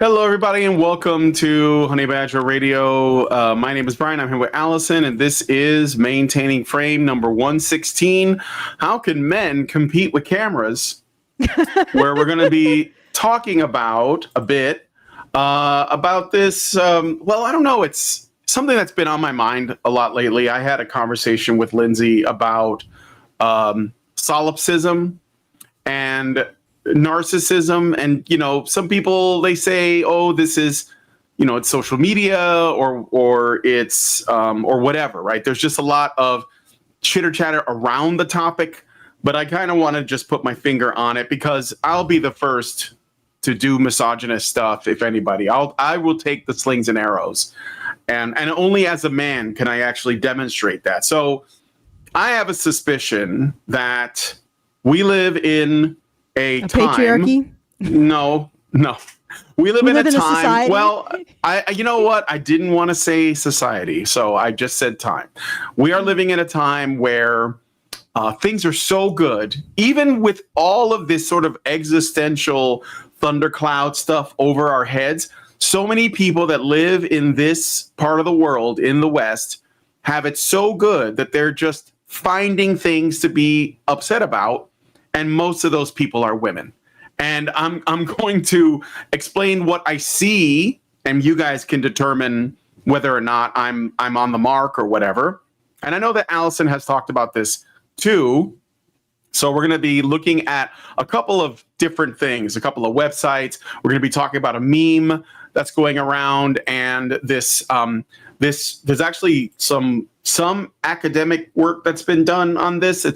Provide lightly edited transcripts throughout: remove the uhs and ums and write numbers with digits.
Hello, everybody, and welcome to Honey Badger Radio. My name is Brian. I'm here with Allison, and this is Maintaining Frame number 116. How can men compete with cameras? Where we're going to be talking about a bit about this. Well, I don't know. It's something that's been on my mind a lot lately. I had a conversation with Lindsay about solipsism and narcissism, and some people, they say, oh, this is, it's social media or it's or whatever, right? There's just a lot of chitter chatter around the topic, but I kind of want to just put my finger on it because I'll be the first to do misogynist stuff. If anybody, I will take the slings and arrows, and only as a man can I actually demonstrate that. So I have a suspicion that we live in a time. Patriarchy? No. We live in a time. Society? Well, you know what? I didn't want to say society, so I just said time. We are living in a time where things are so good, even with all of this sort of existential thundercloud stuff over our heads. So many people that live in this part of the world, in the West, have it so good that they're just finding things to be upset about. And most of those people are women. And I'm going to explain what I see, and you guys can determine whether or not I'm on the mark or whatever. And I know that Allison has talked about this too. So we're going to be looking at a couple of different things, a couple of websites. We're going to be talking about a meme that's going around, and there's actually some academic work that's been done on this.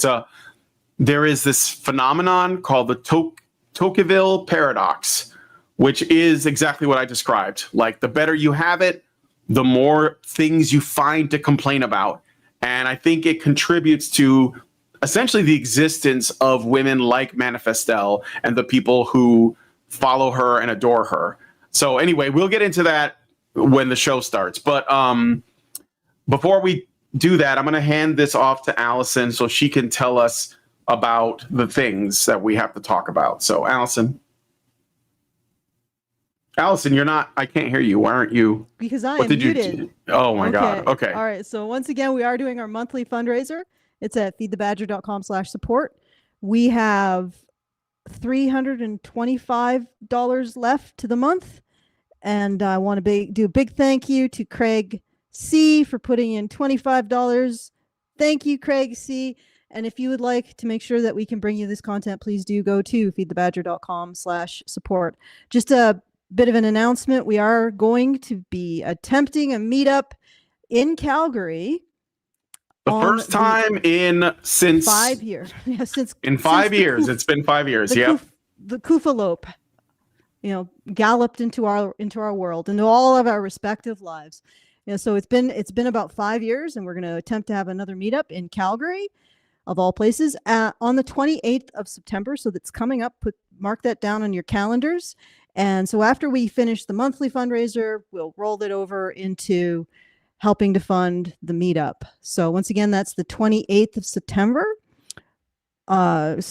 There is this phenomenon called the Tocqueville Paradox, which is exactly what I described. Like, the better you have it, the more things you find to complain about. And I think it contributes to essentially the existence of women like Manifestel and the people who follow her and adore her. So anyway, we'll get into that when the show starts. But before we do that, I'm going to hand this off to Allison so she can tell us about the things that we have to talk about. So, Allison, you're not, I can't hear you. Why aren't you? Because I am muted. Oh my God. Okay. All right. So once again, we are doing our monthly fundraiser. It's at feedthebadger.com/support. We have $325 left to the month. And I want to do a big thank you to Craig C for putting in $25. Thank you, Craig C. And if you would like to make sure that we can bring you this content, please do go to feedthebadger.com/support. Just a bit of an announcement. We are going to be attempting a meetup in Calgary. The first time since 5 years. Yeah, in 5 years. It's been 5 years. Yeah. The Koofalope, galloped into our world, into all of our respective lives. So it's been about 5 years, and we're going to attempt to have another meetup in Calgary, of all places, on the 28th of September. So that's coming up. Mark that down on your calendars. And so after we finish the monthly fundraiser, we'll roll it over into helping to fund the meetup. So once again, that's the 28th of September. I'm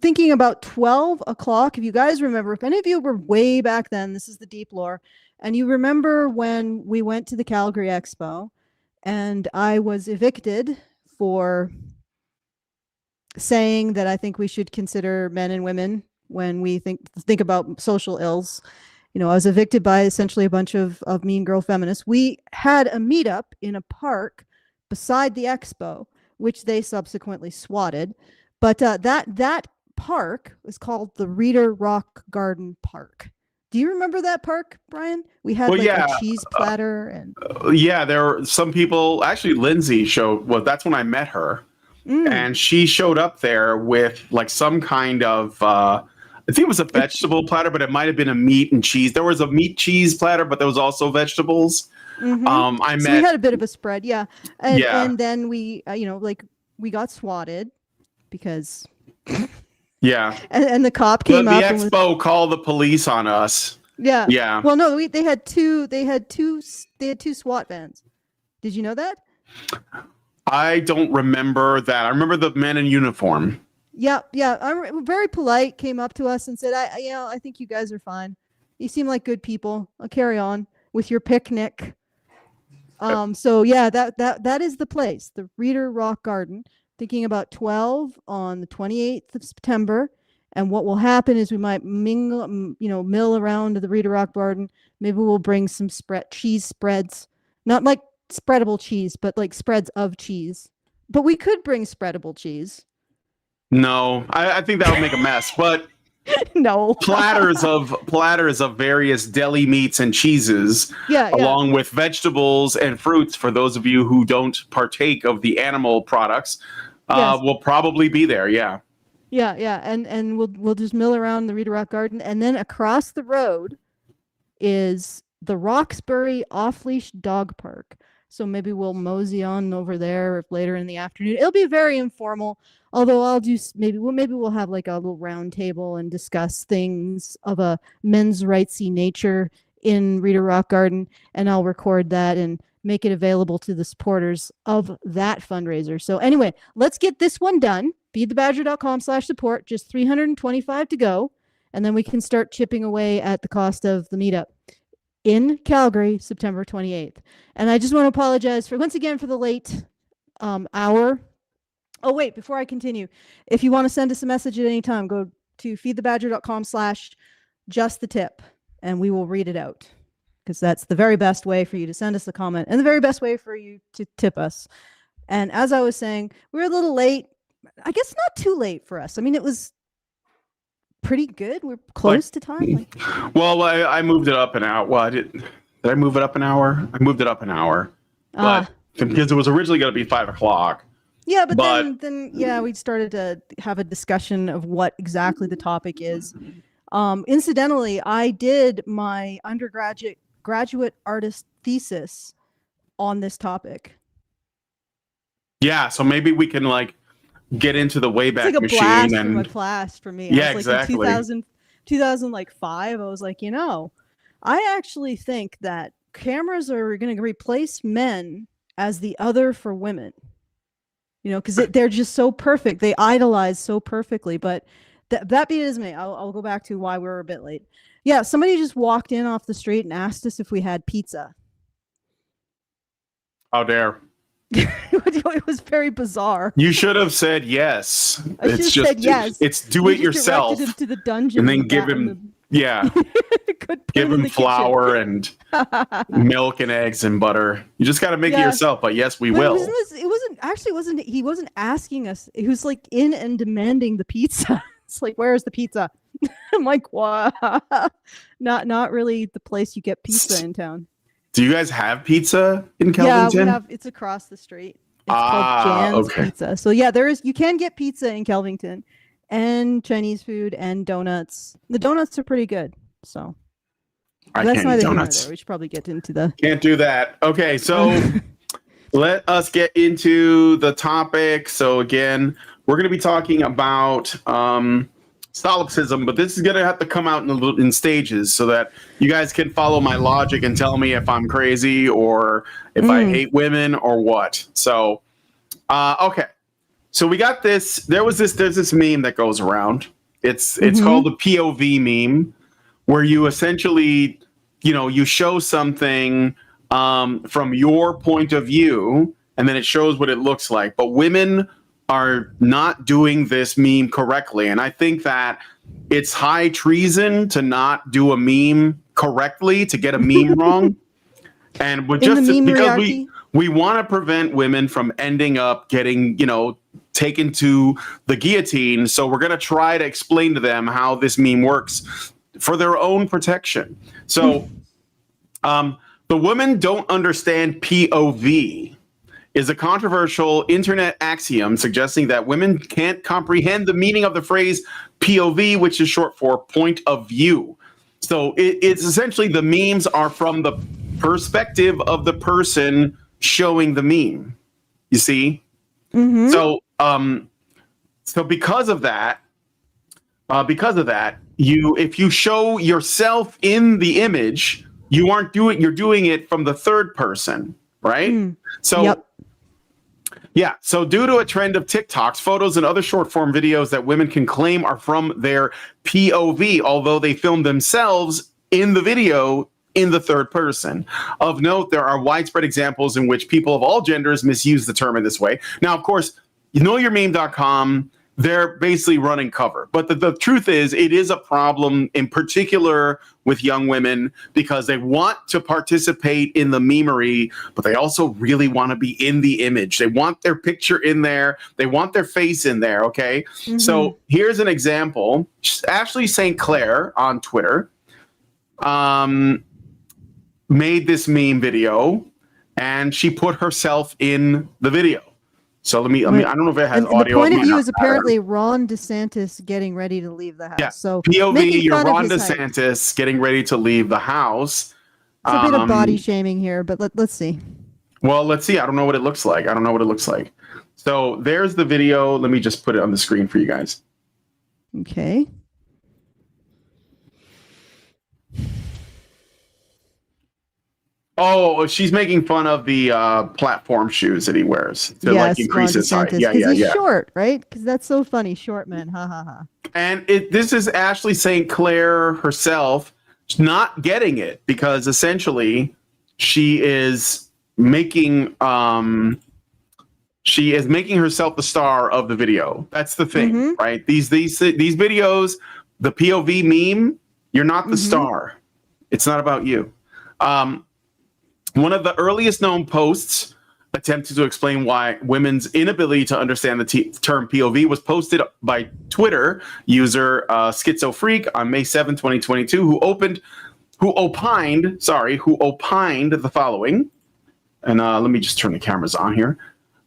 thinking about 12 o'clock. If you guys remember, if any of you were way back then, this is the deep lore, and you remember when we went to the Calgary Expo and I was evicted for saying that I think we should consider men and women when we think about social ills. I was evicted by essentially a bunch of mean girl feminists. We had a meetup in a park beside the expo, which they subsequently swatted. But that park was called the Reader Rock Garden Park. Do you remember that park, Brian? We had a cheese platter and there were some people. Actually, Lindsay showed. Well, that's when I met her, and she showed up there with like some kind of. I think it was a vegetable platter, but it might have been a meat and cheese. There was a meat cheese platter, but there was also vegetables. Mm-hmm. So we had a bit of a spread, and then we, we got swatted because. Yeah. And the cop came up. The expo called the police on us. Yeah. Yeah. Well, no, they had two SWAT vans. Did you know that? I don't remember that. I remember the men in uniform. Yeah. I'm very polite, came up to us and said, I think you guys are fine. You seem like good people. I'll carry on with your picnic. So yeah, that is the place, the Reader Rock Garden. Thinking about 12 on the 28th of September. And what will happen is we might mill around the Reader Rock Garden. Maybe we'll bring some cheese spreads, not like spreadable cheese, but like spreads of cheese. But we could bring spreadable cheese. No, I think that would make a mess. But no. platters of various deli meats and cheeses, along with vegetables and fruits for those of you who don't partake of the animal products, will probably be there. Yeah. Yeah, and we'll just mill around the Reader Rock Garden, and then across the road is the Roxbury Off-Leash Dog Park. So maybe we'll mosey on over there later in the afternoon. It'll be very informal, although I'll do maybe we'll have like a little round table and discuss things of a men's rightsy nature in Reader Rock Garden, and I'll record that and make it available to the supporters of that fundraiser. So anyway, let's get this one done. feedthebadger.com/support, just $325 to go, and then we can start chipping away at the cost of the meetup in Calgary, September 28th. And I just want to apologize once again for the late hour. Oh, wait, before I continue, if you want to send us a message at any time, go to feedthebadger.com/justthetip, and we will read it out, because that's the very best way for you to send us a comment and the very best way for you to tip us. And as I was saying, we're a little late. I guess not too late for us. I mean, it was pretty good. We're close to time. Well, I moved it up an hour. Well, did I move it up an hour? I moved it up an hour. But because it was originally going to be 5 o'clock. Yeah, but then we started to have a discussion of what exactly the topic is. Incidentally, I did my graduate artist thesis on this topic. Yeah, so maybe we can get into the Wayback Machine. It's like a blast and for my class for me. Yeah, I was exactly. In 2005, I was like, I actually think that cameras are going to replace men as the other for women. Because they're just so perfect. They idolize so perfectly. But that be it as me. I'll go back to why we were a bit late. Yeah, somebody just walked in off the street and asked us if we had pizza. How dare. It was very bizarre. You should have said yes. I should have said yes. It's do it yourself. Him to the dungeon, and then give him give him flour and milk and eggs and butter. You just got to make it yourself. But yes, we will. He wasn't asking us. He was in and demanding the pizza. It's like, where's the pizza? I'm like, what? Not really the place you get pizza in town. Do you guys have pizza in Kelvington? Yeah, we have. It's across the street. It's called Jan's Pizza. So yeah, you can get pizza in Kelvington, and Chinese food and donuts. The donuts are pretty good. So that's neither here nor there. We should probably get into the. Can't do that. Okay, so let us get into the topic. So again, we're going to be talking about solipsism, but this is going to have to come out in stages so that you guys can follow my logic and tell me if I'm crazy or if I hate women or what. So, okay. So we got this. There's this meme that goes around. It's called the POV meme, where you essentially, you show something from your point of view, and then it shows what it looks like. But women are not doing this meme correctly. And I think that it's high treason to not do a meme correctly, to get a meme wrong. And because we want to prevent women from ending up getting, taken to the guillotine. So we're going to try to explain to them how this meme works for their own protection. So the women don't understand POV is a controversial internet axiom suggesting that women can't comprehend the meaning of the phrase POV, which is short for point of view. So it's essentially the memes are from the perspective of the person showing the meme. You see? Mm-hmm. So because of that, if you show yourself in the image, you're doing it from the third person, right? So. Yep. Yeah, so due to a trend of TikToks, photos, and other short-form videos that women can claim are from their POV, although they film themselves in the video in the third person. Of note, there are widespread examples in which people of all genders misuse the term in this way. Now, of course, knowyourmeme.com, they're basically running cover. But the truth is, it is a problem in particular with young women because they want to participate in the memery, but they also really want to be in the image. They want their picture in there. They want their face in there, okay? Mm-hmm. So here's an example. Ashley St. Clair on Twitter made this meme video, and she put herself in the video. So I don't know if it has audio. The point of view is apparently Ron DeSantis getting ready to leave the house. Yeah. So POV, you're Ron DeSantis getting ready to leave the house. It's a bit of body shaming here, but let's see. Well, let's see. I don't know what it looks like. So there's the video. Let me just put it on the screen for you guys. Okay. Oh, she's making fun of the platform shoes that he wears to like increase his height. Yeah, because he's short, right? Because that's so funny, short man. Ha ha ha. And this is Ashley St. Clair herself not getting it because essentially she is making herself the star of the video. That's the thing, right? These videos, the POV meme, you're not the star. It's not about you. One of the earliest known posts attempted to explain why women's inability to understand the term POV was posted by Twitter user SchizoFreak on May 7, 2022, who opined the following. And let me just turn the cameras on here.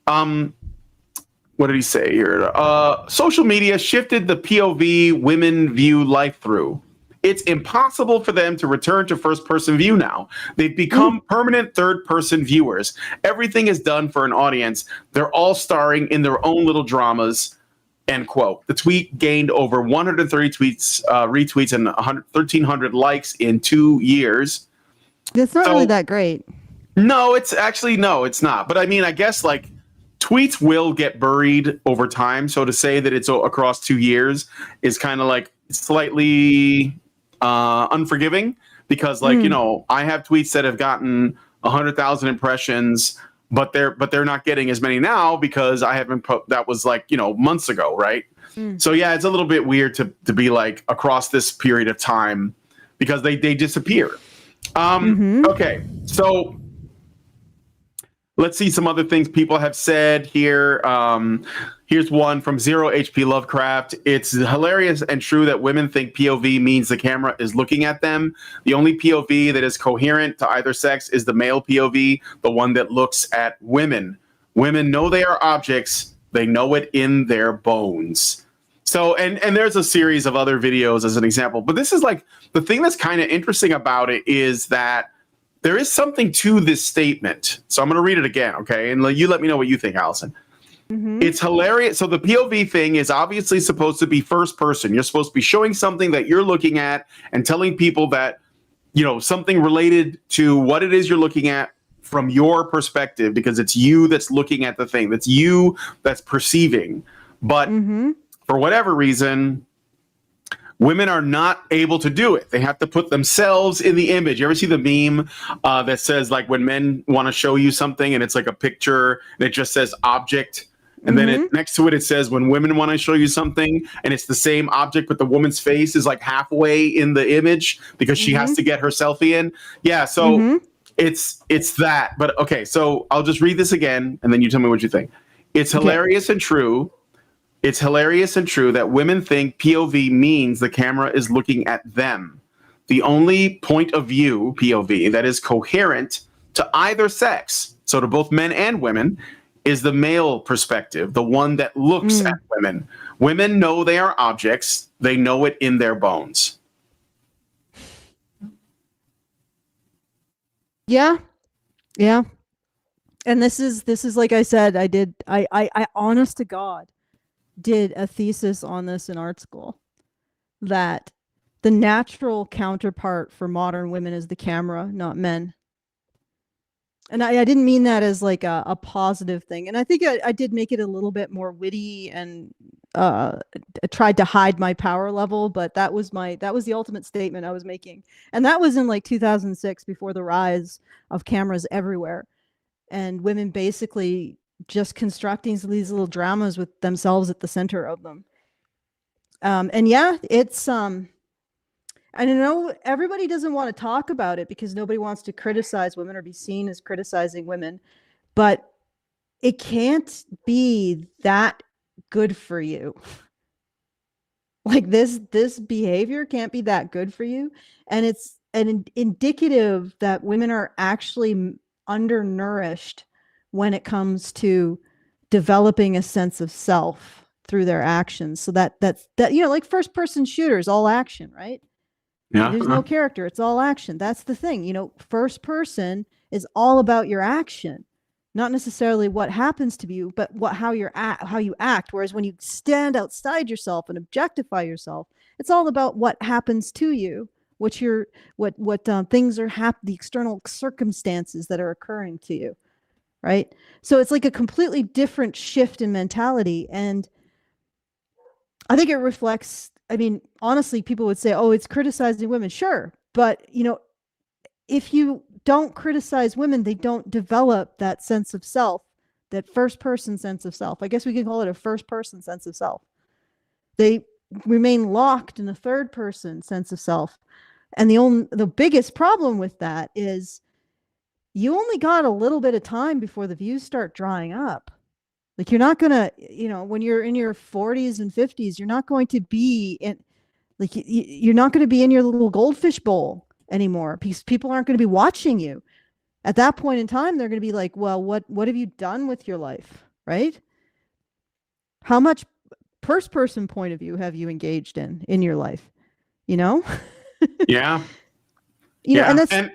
What did he say here? Social media shifted the POV women view life through. It's impossible for them to return to first-person view now. They've become permanent third-person viewers. Everything is done for an audience. They're all starring in their own little dramas, end quote. The tweet gained over 130 retweets and 1,300 likes in 2 years. It's not really that great. No, it's not. But I mean, I guess like tweets will get buried over time. So to say that it's across 2 years is kind of like slightly unforgiving because like, I have tweets that have gotten 100,000 impressions, but they're not getting as many now because I haven't that was like, months ago. Right. So yeah, it's a little bit weird to be like across this period of time because they disappear. Okay. So let's see some other things people have said here. Here's one from Zero HP Lovecraft. It's hilarious and true that women think POV means the camera is looking at them. The only POV that is coherent to either sex is the male POV, the one that looks at women. Women know they are objects. They know it in their bones. So, and there's a series of other videos as an example. But this is like the thing that's kind of interesting about it is that there is something to this statement. So I'm going to read it again, okay? And you let me know what you think, Allison. It's hilarious. So the POV thing is obviously supposed to be first person. You're supposed to be showing something that you're looking at and telling people that, something related to what it is you're looking at from your perspective, because it's you that's looking at the thing. That's you that's perceiving. But for whatever reason, women are not able to do it. They have to put themselves in the image. You ever see the meme that says like when men want to show you something and it's like a picture and it just says object. And then next to it, it says when women want to show you something and it's the same object, but the woman's face is like halfway in the image because she has to get her selfie in. Yeah. So it's that. But okay. So I'll just read this again and then you tell me what you think. It's hilarious and true. It's hilarious and true that women think POV means the camera is looking at them. The only point of view, POV, that is coherent to either sex, so to both men and women, is the male perspective, the one that looks at women. Women know they are objects. They know it in their bones. Yeah. Yeah. And this is like I said, I honest to God did a thesis on this in art school, that the natural counterpart for modern women is the camera, not men. And I didn't mean that as like a positive thing. And I think I did make it a little bit more witty and tried to hide my power level, but that was the ultimate statement I was making. And that was in like 2006, before the rise of cameras everywhere, and women basically just constructing these little dramas with themselves at the center of them. And yeah, it's I know everybody doesn't want to talk about it because nobody wants to criticize women or be seen as criticizing women, but it can't be that good for you. Like this behavior can't be that good for you. And it's indicative that women are actually undernourished when it comes to developing a sense of self through their actions. So that's like first person shooters, all action, right? Yeah. There's no character. It's all action. That's the thing. First person is all about your action, not necessarily what happens to you, but how you act. Whereas when you stand outside yourself and objectify yourself, it's all about what happens to you, what things are the external circumstances that are occurring to you, right? So it's like a completely different shift in mentality, and I think it reflects. I mean, honestly, people would say, "Oh, it's criticizing women." Sure, but if you don't criticize women, they don't develop that sense of self, that first person sense of self. I guess we can call it a first person sense of self. They remain locked in a third person sense of self. And the biggest problem with that is you only got a little bit of time before the views start drying up. Like, you're not going to, when you're in your 40s and 50s, you're not going to be you're not going to be in your little goldfish bowl anymore, because people aren't going to be watching you. At that point in time, they're going to be like, well, what have you done with your life, right? How much first person point of view have you engaged in your life? Yeah. And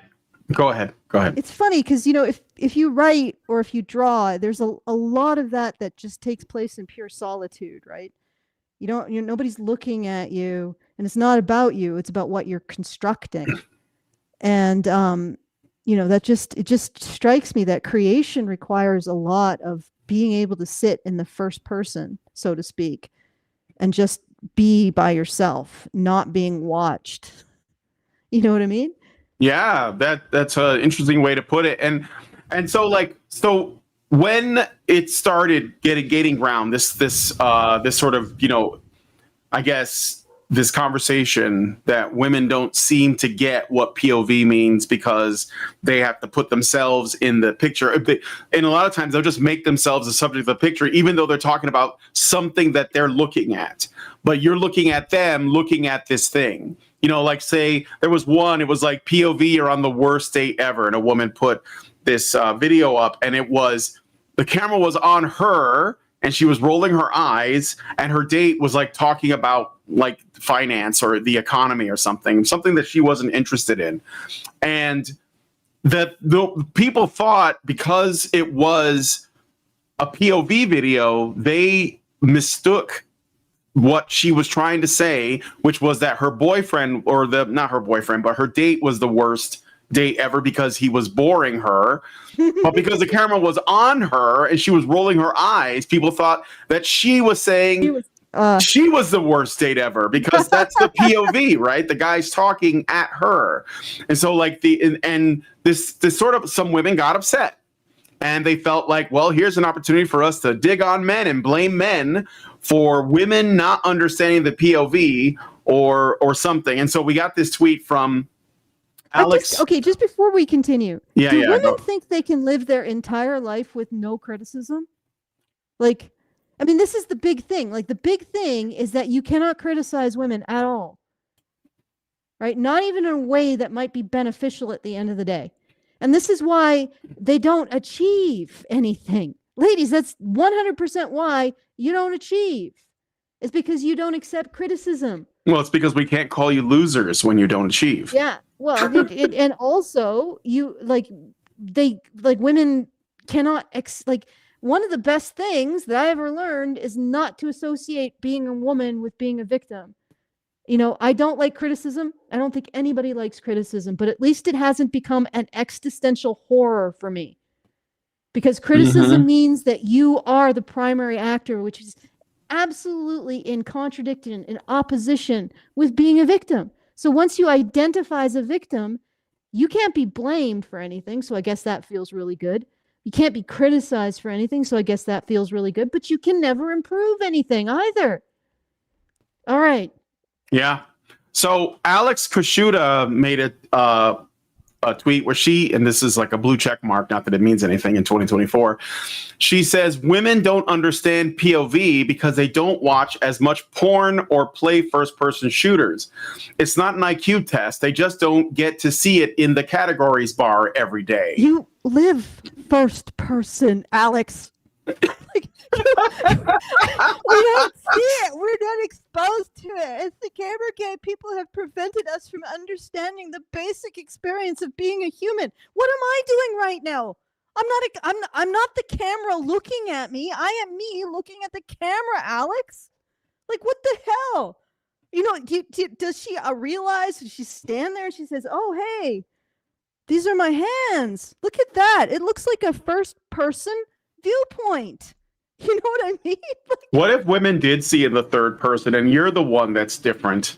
go ahead. It's funny because if you write or if you draw, there's a lot of that just takes place in pure solitude, right? Nobody's looking at you, and it's not about you, it's about what you're constructing. And it just strikes me that creation requires a lot of being able to sit in the first person, so to speak, and just be by yourself, not being watched. You know what I mean? Yeah, that's an interesting way to put it. And so when it started gaining ground, this sort of, I guess, this conversation that women don't seem to get what POV means because they have to put themselves in the picture. And a lot of times they'll just make themselves the subject of the picture, even though they're talking about something that they're looking at. But you're looking at them looking at this thing. Like, say there was one, it was like POV, you're on the worst date ever. And a woman put this video up, and the camera was on her, and she was rolling her eyes, and her date was like talking about like finance or the economy or something that she wasn't interested in. And that the people thought, because it was a POV video, they mistook what she was trying to say, which was that her boyfriend, or not her boyfriend, but her date was the worst date ever because he was boring her. But because the camera was on her and she was rolling her eyes, people thought that she was saying she was the worst date ever, because that's the POV, right? The guy's talking at her. And so this sort of, some women got upset. And they felt like, well, here's an opportunity for us to dig on men and blame men for women not understanding the POV or something. And so we got this tweet from Alex. Just before we continue, do women go. think they can live their entire life with no criticism? Like, I mean, this is the big thing. Like, the big thing is that you cannot criticize women at all, right? Not even in a way that might be beneficial at the end of the day. And this is why they don't achieve anything. Ladies, that's 100% why you don't achieve. It's because you don't accept criticism. Well, it's because we can't call you losers when you don't achieve. Yeah. Well, and also women cannot one of the best things that I ever learned is not to associate being a woman with being a victim. I don't like criticism. I don't think anybody likes criticism, but at least it hasn't become an existential horror for me. Because criticism means that you are the primary actor, which is absolutely in contradiction, in opposition with being a victim. So once you identify as a victim, you can't be blamed for anything. So I guess that feels really good. You can't be criticized for anything. So I guess that feels really good. But you can never improve anything either. All right. Yeah. So Alex Kashuta made a tweet where she, and this is like a blue check mark, not that it means anything in 2024. She says women don't understand POV because they don't watch as much porn or play first person shooters. It's not an IQ test. They just don't get to see it in the categories bar every day. You live first person, Alex. Like, we don't see it. We're not exposed to it. It's the Gamergate. People have prevented us from understanding the basic experience of being a human. What am I doing right now? I'm not the camera looking at me. I am me looking at the camera, Alex. Like, what the hell? You know, does she realize? Does she stand there and she says, "Oh, hey, these are my hands. Look at that. It looks like a first person viewpoint." You know what I mean? What if women did see in the third person and you're the one that's different?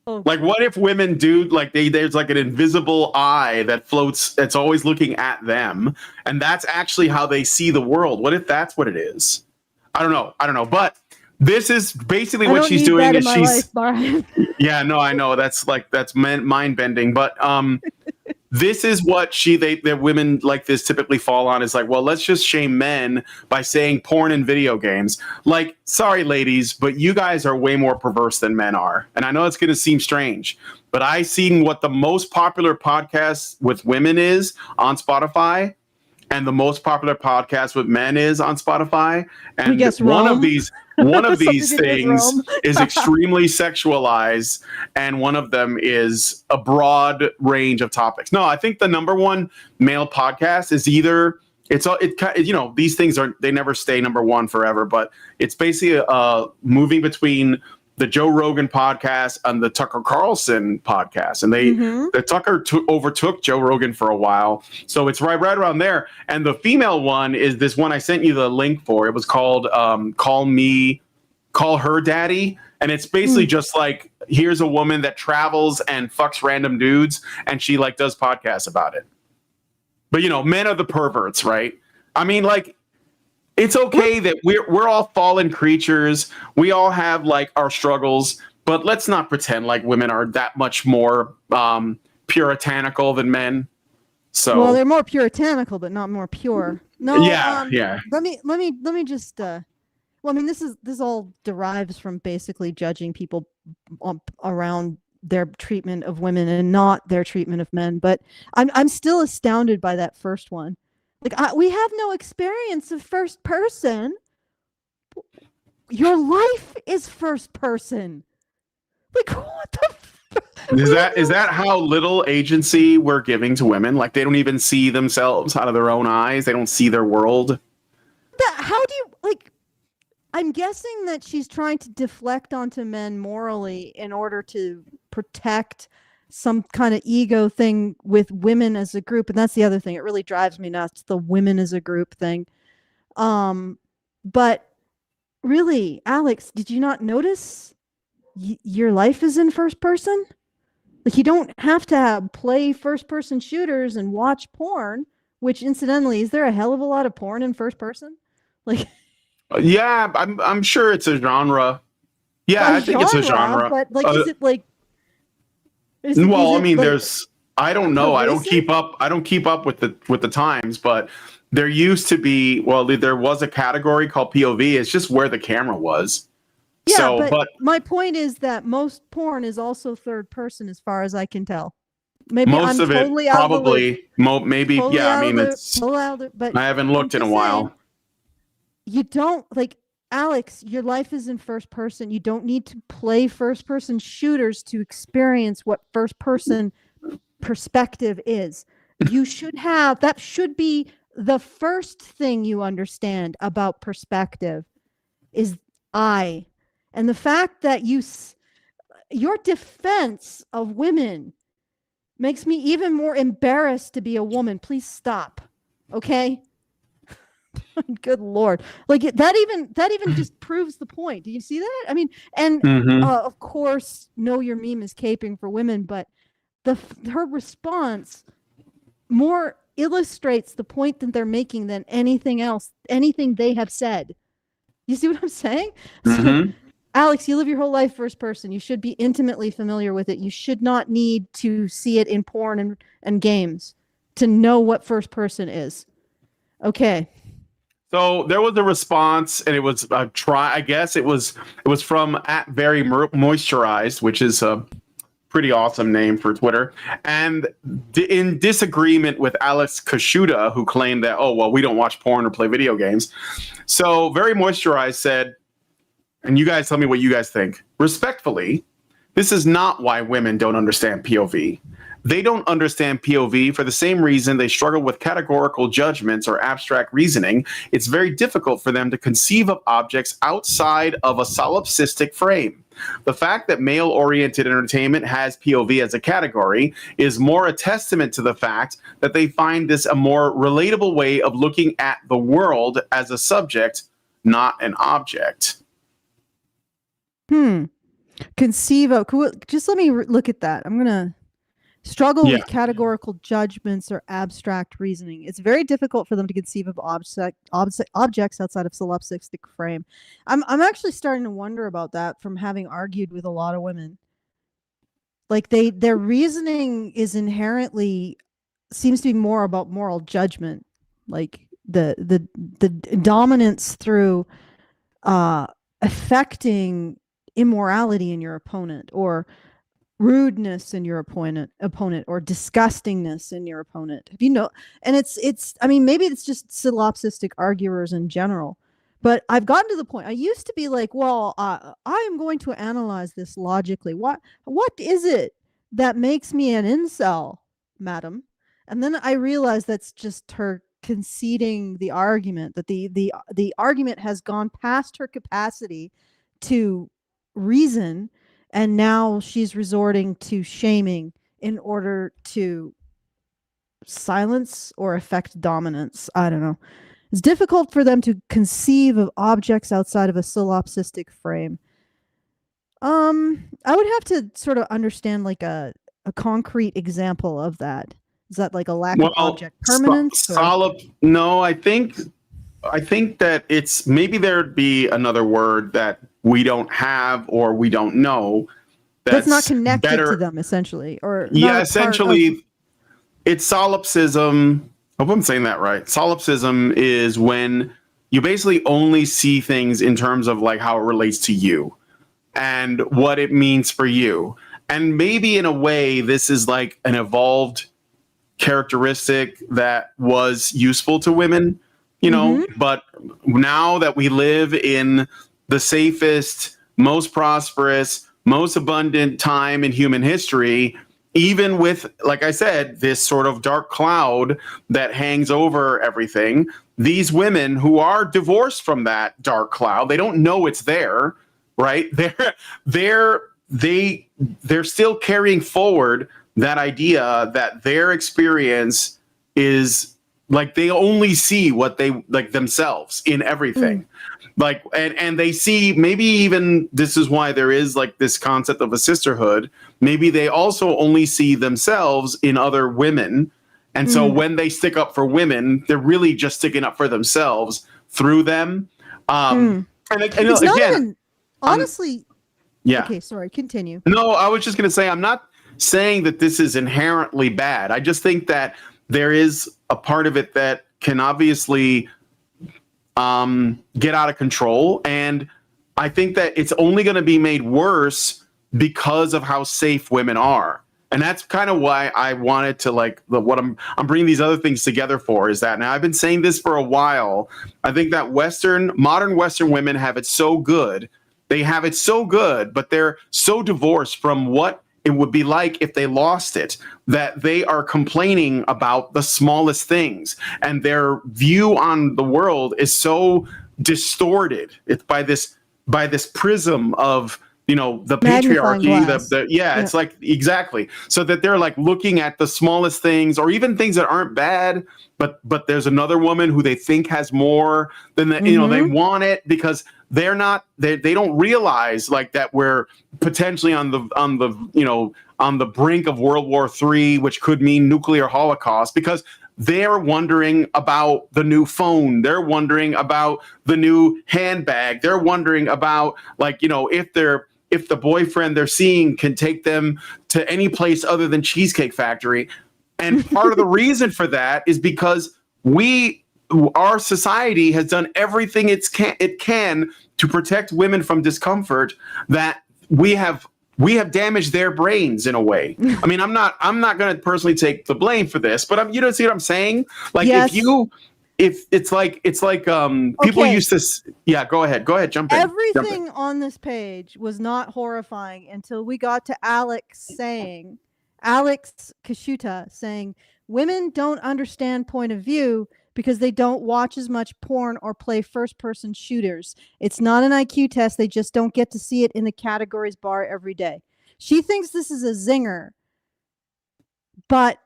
Oh. Like, what if women do, like, there's like an invisible eye that floats, that's always looking at them, and that's actually how they see the world? What if that's what it is? I don't know. But this is basically what she's doing. Is she's life, yeah, no, I know that's mind bending, but this is what the women like this typically fall on, is like, well, let's just shame men by saying porn and video games. Like, sorry, ladies, but you guys are way more perverse than men are. And I know it's going to seem strange, but I've seen what the most popular podcast with women is on Spotify and the most popular podcast with men is on Spotify. And one of these things is extremely sexualized, and one of them is a broad range of topics. No, I think the number one male podcast is either these things they never stay number one forever, but it's basically moving between the Joe Rogan podcast and the Tucker Carlson podcast, and the Tucker overtook Joe Rogan for a while, so it's right around there. And the female one is this one I sent you the link for. It was called Call Her Daddy, and it's basically just like, here's a woman that travels and fucks random dudes, and she like does podcasts about it. But men are the perverts, right? I mean, like, it's okay that we're all fallen creatures. We all have like our struggles, but let's not pretend like women are that much more puritanical than men. So, well, they're more puritanical, but not more pure. No, yeah. Let me just. Well, I mean, this all derives from basically judging people around their treatment of women and not their treatment of men. But I'm still astounded by that first one. Like, we have no experience of first person. Your life is first person. Like, what the? Is that how little agency we're giving to women? Like, they don't even see themselves out of their own eyes. They don't see their world. How do you like? I'm guessing that she's trying to deflect onto men morally in order to protect some kind of ego thing with women as a group. And that's the other thing. It really drives me nuts, the women as a group thing. But really, Alex, did you not notice your life is in first person? Like, you don't have to play first person shooters and watch porn, which incidentally, is there a hell of a lot of porn in first person? Like, yeah, I'm sure it's a genre. Yeah, I think it's a genre. But like, is it like? Well, I mean, there's. I don't know. I don't keep up. I don't keep up with the times. But there used to be. Well, there was a category called POV. It's just where the camera was. Yeah, so, but my point is that most porn is also third person, as far as I can tell. Maybe most I'm of totally it out probably. Maybe totally yeah. I mean, it's. But I haven't looked in a while. Saying, you don't like. Alex, your life is in first person. You don't need to play first person shooters to experience what first person perspective is. You should have, that should be the first thing you understand about perspective is I. And the fact that your defense of women makes me even more embarrassed to be a woman. Please stop. Okay? Good Lord. Like that even just proves the point. Do you see that? I mean, and of course, know your meme is caping for women, but her response more illustrates the point that they're making than anything else, anything they have said. You see what I'm saying? So, Alex, you live your whole life first person. You should be intimately familiar with it. You should not need to see it in porn and games to know what first person is. Okay. So there was a response, and it was a try. I guess it was from @very moisturized, which is a pretty awesome name for Twitter, and in disagreement with Alex Kashuda, who claimed that, oh well, we don't watch porn or play video games. So very moisturized said, and you guys tell me what you guys think. Respectfully, this is not why women don't understand POV. They don't understand POV for the same reason they struggle with categorical judgments or abstract reasoning. It's very difficult for them to conceive of objects outside of a solipsistic frame. The fact that male-oriented entertainment has POV as a category is more a testament to the fact that they find this a more relatable way of looking at the world as a subject, not an object. Conceive of, just let me look at that. I'm going to struggle with categorical judgments or abstract reasoning. It's very difficult for them to conceive of objects outside of solipsistic frame. I'm actually starting to wonder about that from having argued with a lot of women. Like their reasoning is inherently seems to be more about moral judgment, like the dominance through affecting immorality in your opponent, or rudeness in your opponent, or disgustingness in your opponent. Have you know? And it's I mean, maybe it's just solipsistic arguers in general, but I've gotten to the point. I used to be like, well, I am going to analyze this logically. What is it that makes me an incel, madam? And then I realized that's just her conceding the argument, that the argument has gone past her capacity to reason, and now she's resorting to shaming in order to silence or affect dominance. I don't know. It's difficult for them to conceive of objects outside of a solipsistic frame. I would have to sort of understand like a concrete example of that. Is that like a lack of object permanence? No, I think that it's maybe there'd be another word that we don't have or we don't know that's not connected to them, essentially, or essentially it's solipsism. I hope I'm saying that right. Solipsism is when you basically only see things in terms of like how it relates to you and what it means for you. And maybe in a way this is like an evolved characteristic that was useful to women, you know, but now that we live in the safest, most prosperous, most abundant time in human history, even with, like I said, this sort of dark cloud that hangs over everything, these women who are divorced from that dark cloud, they don't know it's there, right? They're still carrying forward that idea that their experience is like they only see what they like themselves in everything. Like, and they see, maybe even this is why there is like this concept of a sisterhood. Maybe they also only see themselves in other women. And so when they stick up for women, they're really just sticking up for themselves through them. And it's not even, honestly. Yeah. Okay, sorry, continue. No, I was just going to say, I'm not saying that this is inherently bad. I just think that there is a part of it that can obviously get out of control. And I think that it's only going to be made worse because of how safe women are. And that's kind of why I wanted to like what I'm bringing these other things together for is that now I've been saying this for a while. I think that modern Western women have it so good. They have it so good, but they're so divorced from what it would be like if they lost it, that they are complaining about the smallest things. And their view on the world is so distorted. It's by this prism of the Magnifying patriarchy, glass. yeah, it's like, exactly. So that they're like looking at the smallest things, or even things that aren't bad, but there's another woman who they think has more than they want it, because they don't realize like that we're potentially on the brink of World War III, which could mean nuclear holocaust, because they're wondering about the new phone. They're wondering about the new handbag. They're wondering about, like, if the boyfriend they're seeing can take them to any place other than Cheesecake Factory. And part of the reason for that is because our society has done everything it can to protect women from discomfort, that we have damaged their brains in a way. I mean, I'm not going to personally take the blame for this, but you don't see what I'm saying? Like, yes. if it's like people used to, yeah, go ahead, jump in. Everything on this page was not horrifying until we got to Alex Kashuta saying, women don't understand point of view because they don't watch as much porn or play first-person shooters. It's not an IQ test. They just don't get to see it in the categories bar every day. She thinks this is a zinger, but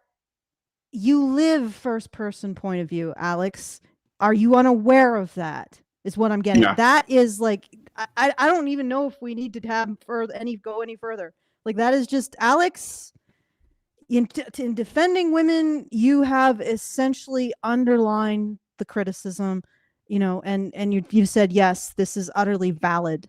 you live first-person point of view, Alex. Are you unaware of that? Is what I'm getting. Yeah. That is like, I don't even know if we need to have go any further. Like, that is just, Alex, in defending women, you have essentially underlined the criticism, and you've said, yes, this is utterly valid.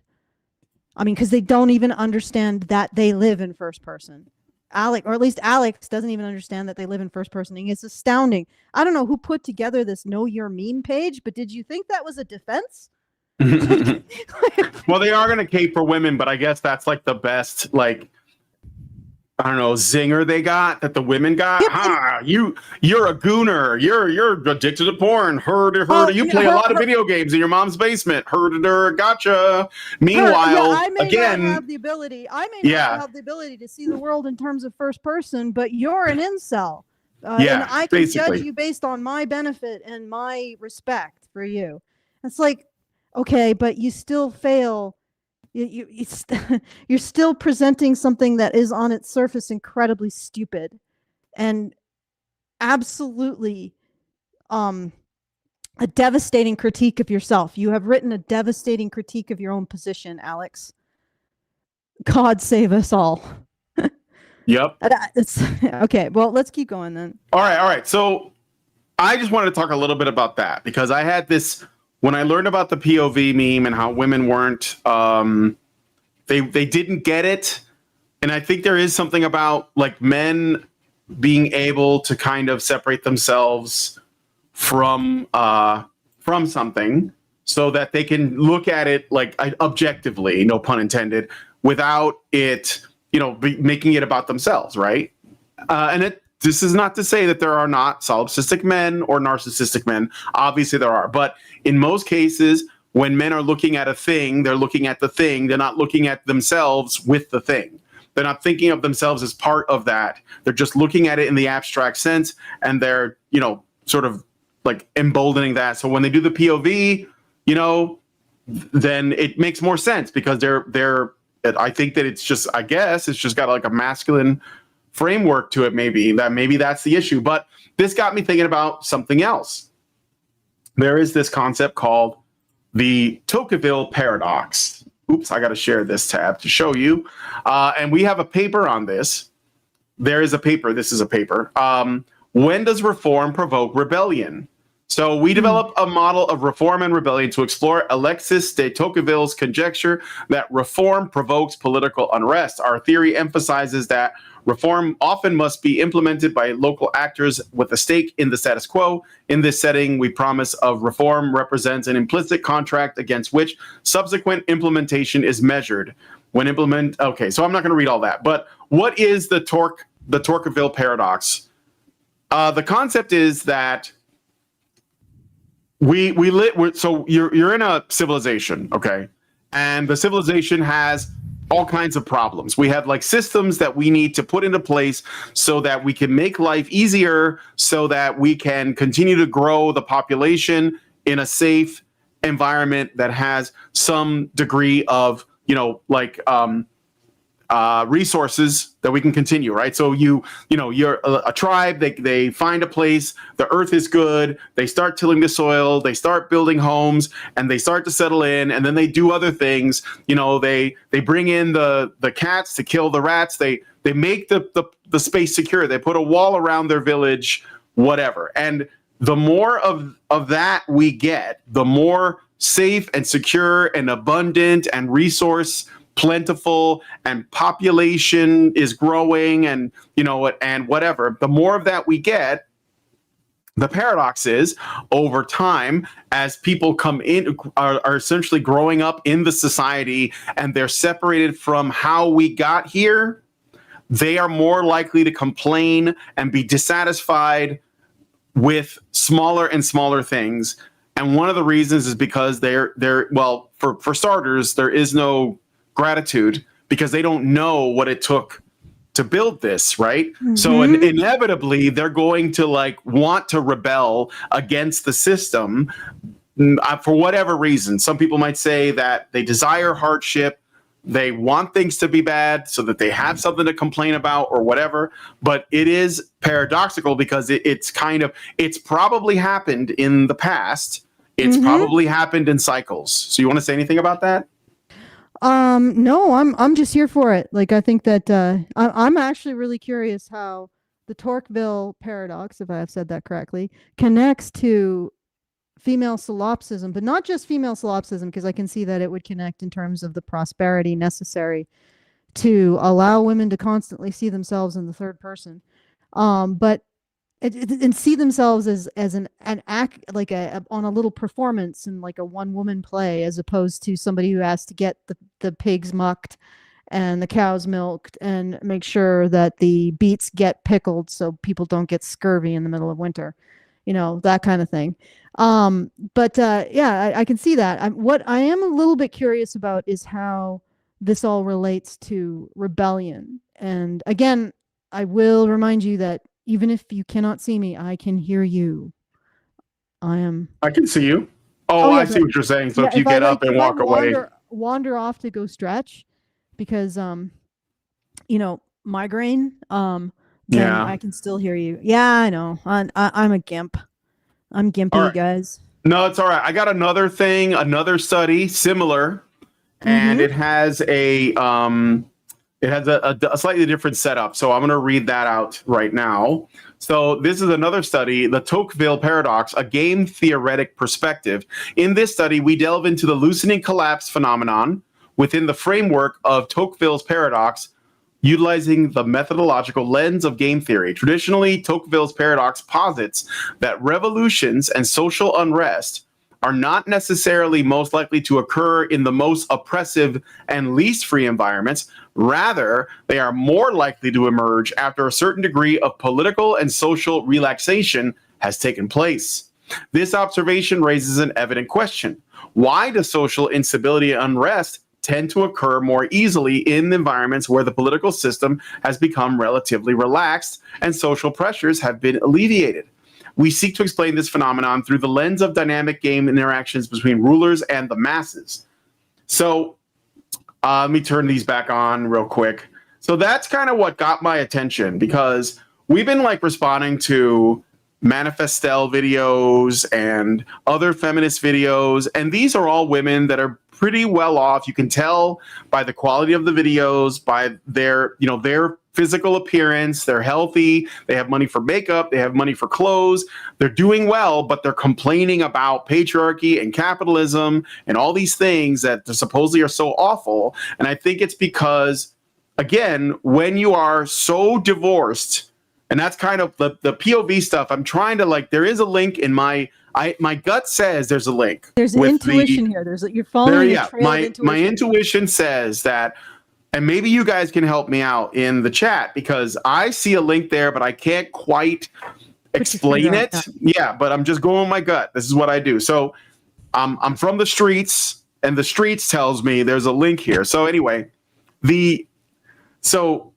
I mean, because they don't even understand that they live in first person. Or at least Alex doesn't even understand that they live in first person. It's astounding. I don't know who put together this Know Your Meme page, but did you think that was a defense? Well, they are going to cape for women, but I guess that's like the best, like, I don't know, zinger they got, that the women got. You're a gooner. You're addicted to porn. You play a lot of video games in your mom's basement. Gotcha. Meanwhile, I may again, not have the ability. Not have the ability to see the world in terms of first person, but you're an incel. And I can judge you based on my benefit and my respect for you. It's like, okay, but you still fail. You're still presenting something that is on its surface incredibly stupid and absolutely a devastating critique of yourself. You have written a devastating critique of your own position, Alex. God save us all. Yep. It's okay. Well, let's keep going then. All right. So I just wanted to talk a little bit about that, because I had this, when I learned about the POV meme and how women weren't, they didn't get it. And I think there is something about like men being able to kind of separate themselves from something so that they can look at it like objectively, no pun intended, without it, making it about themselves. Right. This is not to say that there are not solipsistic men or narcissistic men. Obviously there are, but in most cases, when men are looking at a thing, they're looking at the thing. They're not looking at themselves with the thing. They're not thinking of themselves as part of that. They're just looking at it in the abstract sense, and they're, sort of like emboldening that. So when they do the POV, then it makes more sense, because I think that it's just got like a masculine framework to it. Maybe that's the issue. But this got me thinking about something else. There is this concept called the Tocqueville Paradox. Oops, I got to share this tab to show you. And we have a paper on this. There is a paper. This is a paper. When does reform provoke rebellion? So we developed a model of reform and rebellion to explore Alexis de Tocqueville's conjecture that reform provokes political unrest. Our theory emphasizes that reform often must be implemented by local actors with a stake in the status quo. In this setting, we promise of reform represents an implicit contract against which subsequent implementation is measured. Okay, so I'm not going to read all that, but what is the Tocqueville Paradox? The concept is that so you're in a civilization, okay, and the civilization has all kinds of problems. We have like systems that we need to put into place so that we can make life easier, so that we can continue to grow the population in a safe environment that has some degree of like resources that we can continue, right? So you're a tribe. They find a place. The earth is good. They start tilling the soil. They start building homes, and they start to settle in. And then they do other things. They bring in the cats to kill the rats. They make the space secure. They put a wall around their village, whatever. And the more of that we get, the more safe and secure and abundant and resource plentiful and population is growing and and whatever, the more of that we get. The paradox is, over time, as people come in, are essentially growing up in the society, and they're separated from how we got here, they are more likely to complain and be dissatisfied with smaller and smaller things. And one of the reasons is because well, for starters, there is no gratitude, because they don't know what it took to build this, right? Mm-hmm. So inevitably they're going to want to rebel against the system for whatever reason. Some people might say that they desire hardship, they want things to be bad so that they have something to complain about or whatever. But it is paradoxical, because it's probably happened in the past. It's probably happened in cycles. So you want to say anything about that? No, I'm just here for it. I think that I'm actually really curious how the Tocqueville Paradox, if I have said that correctly, connects to female solipsism, but not just female solipsism, because I can see that it would connect in terms of the prosperity necessary to allow women to constantly see themselves in the third person, but and see themselves as an act, on a little performance and a one woman play, as opposed to somebody who has to get the pigs mucked and the cows milked and make sure that the beets get pickled so people don't get scurvy in the middle of winter, that kind of thing. But I can see that. What I am a little bit curious about is how this all relates to rebellion. And again, I will remind you that even if you cannot see me, I can hear you. I can see you. Oh, yeah, I see what you're saying. So if you get up and walk away, wander off to go stretch, because migraine, then I can still hear you. Yeah, I know. I'm a gimp. I'm gimpy, right, guys. No, it's all right. I got another study similar, and it has a slightly different setup. So I'm going to read that out right now. So this is another study, the Tocqueville Paradox, a game theoretic perspective. In this study, we delve into the loosening collapse phenomenon within the framework of Tocqueville's paradox, utilizing the methodological lens of game theory. Traditionally, Tocqueville's paradox posits that revolutions and social unrest are not necessarily most likely to occur in the most oppressive and least free environments. Rather, they are more likely to emerge after a certain degree of political and social relaxation has taken place. This observation raises an evident question. Why does social instability and unrest tend to occur more easily in environments where the political system has become relatively relaxed and social pressures have been alleviated? We seek to explain this phenomenon through the lens of dynamic game interactions between rulers and the masses. So let me turn these back on real quick. So that's kind of what got my attention, because we've been responding to Manifestel videos and other feminist videos, and these are all women that are pretty well off. You can tell by the quality of the videos, by their physical appearance. They're healthy, they have money for makeup, they have money for clothes, they're doing well, but they're complaining about patriarchy and capitalism and all these things that supposedly are so awful. And I think it's because, again, when you are so divorced, and that's kind of the POV stuff, I'm trying to there is a link in my gut says there's a link. There's an intuition here. You're following a trail of intuition. My intuition says that. And maybe you guys can help me out in the chat, because I see a link there, but I can't quite explain it. Yeah, but I'm just going with my gut. This is what I do. So I'm from the streets, and the streets tells me there's a link here. So anyway, so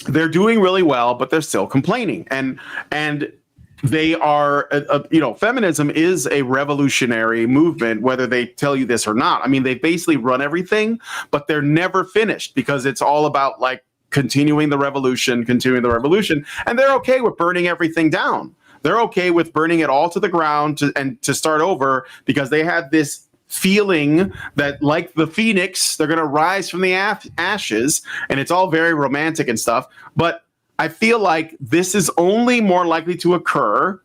they're doing really well, but they're still complaining. And they are, feminism is a revolutionary movement, whether they tell you this or not. I mean, they basically run everything, but they're never finished because it's all about like continuing the revolution, and they're okay with burning everything down. They're okay with burning it all to the ground to start over because they have this feeling that, like the phoenix, they're going to rise from the ashes, and it's all very romantic and stuff. But I feel like this is only more likely to occur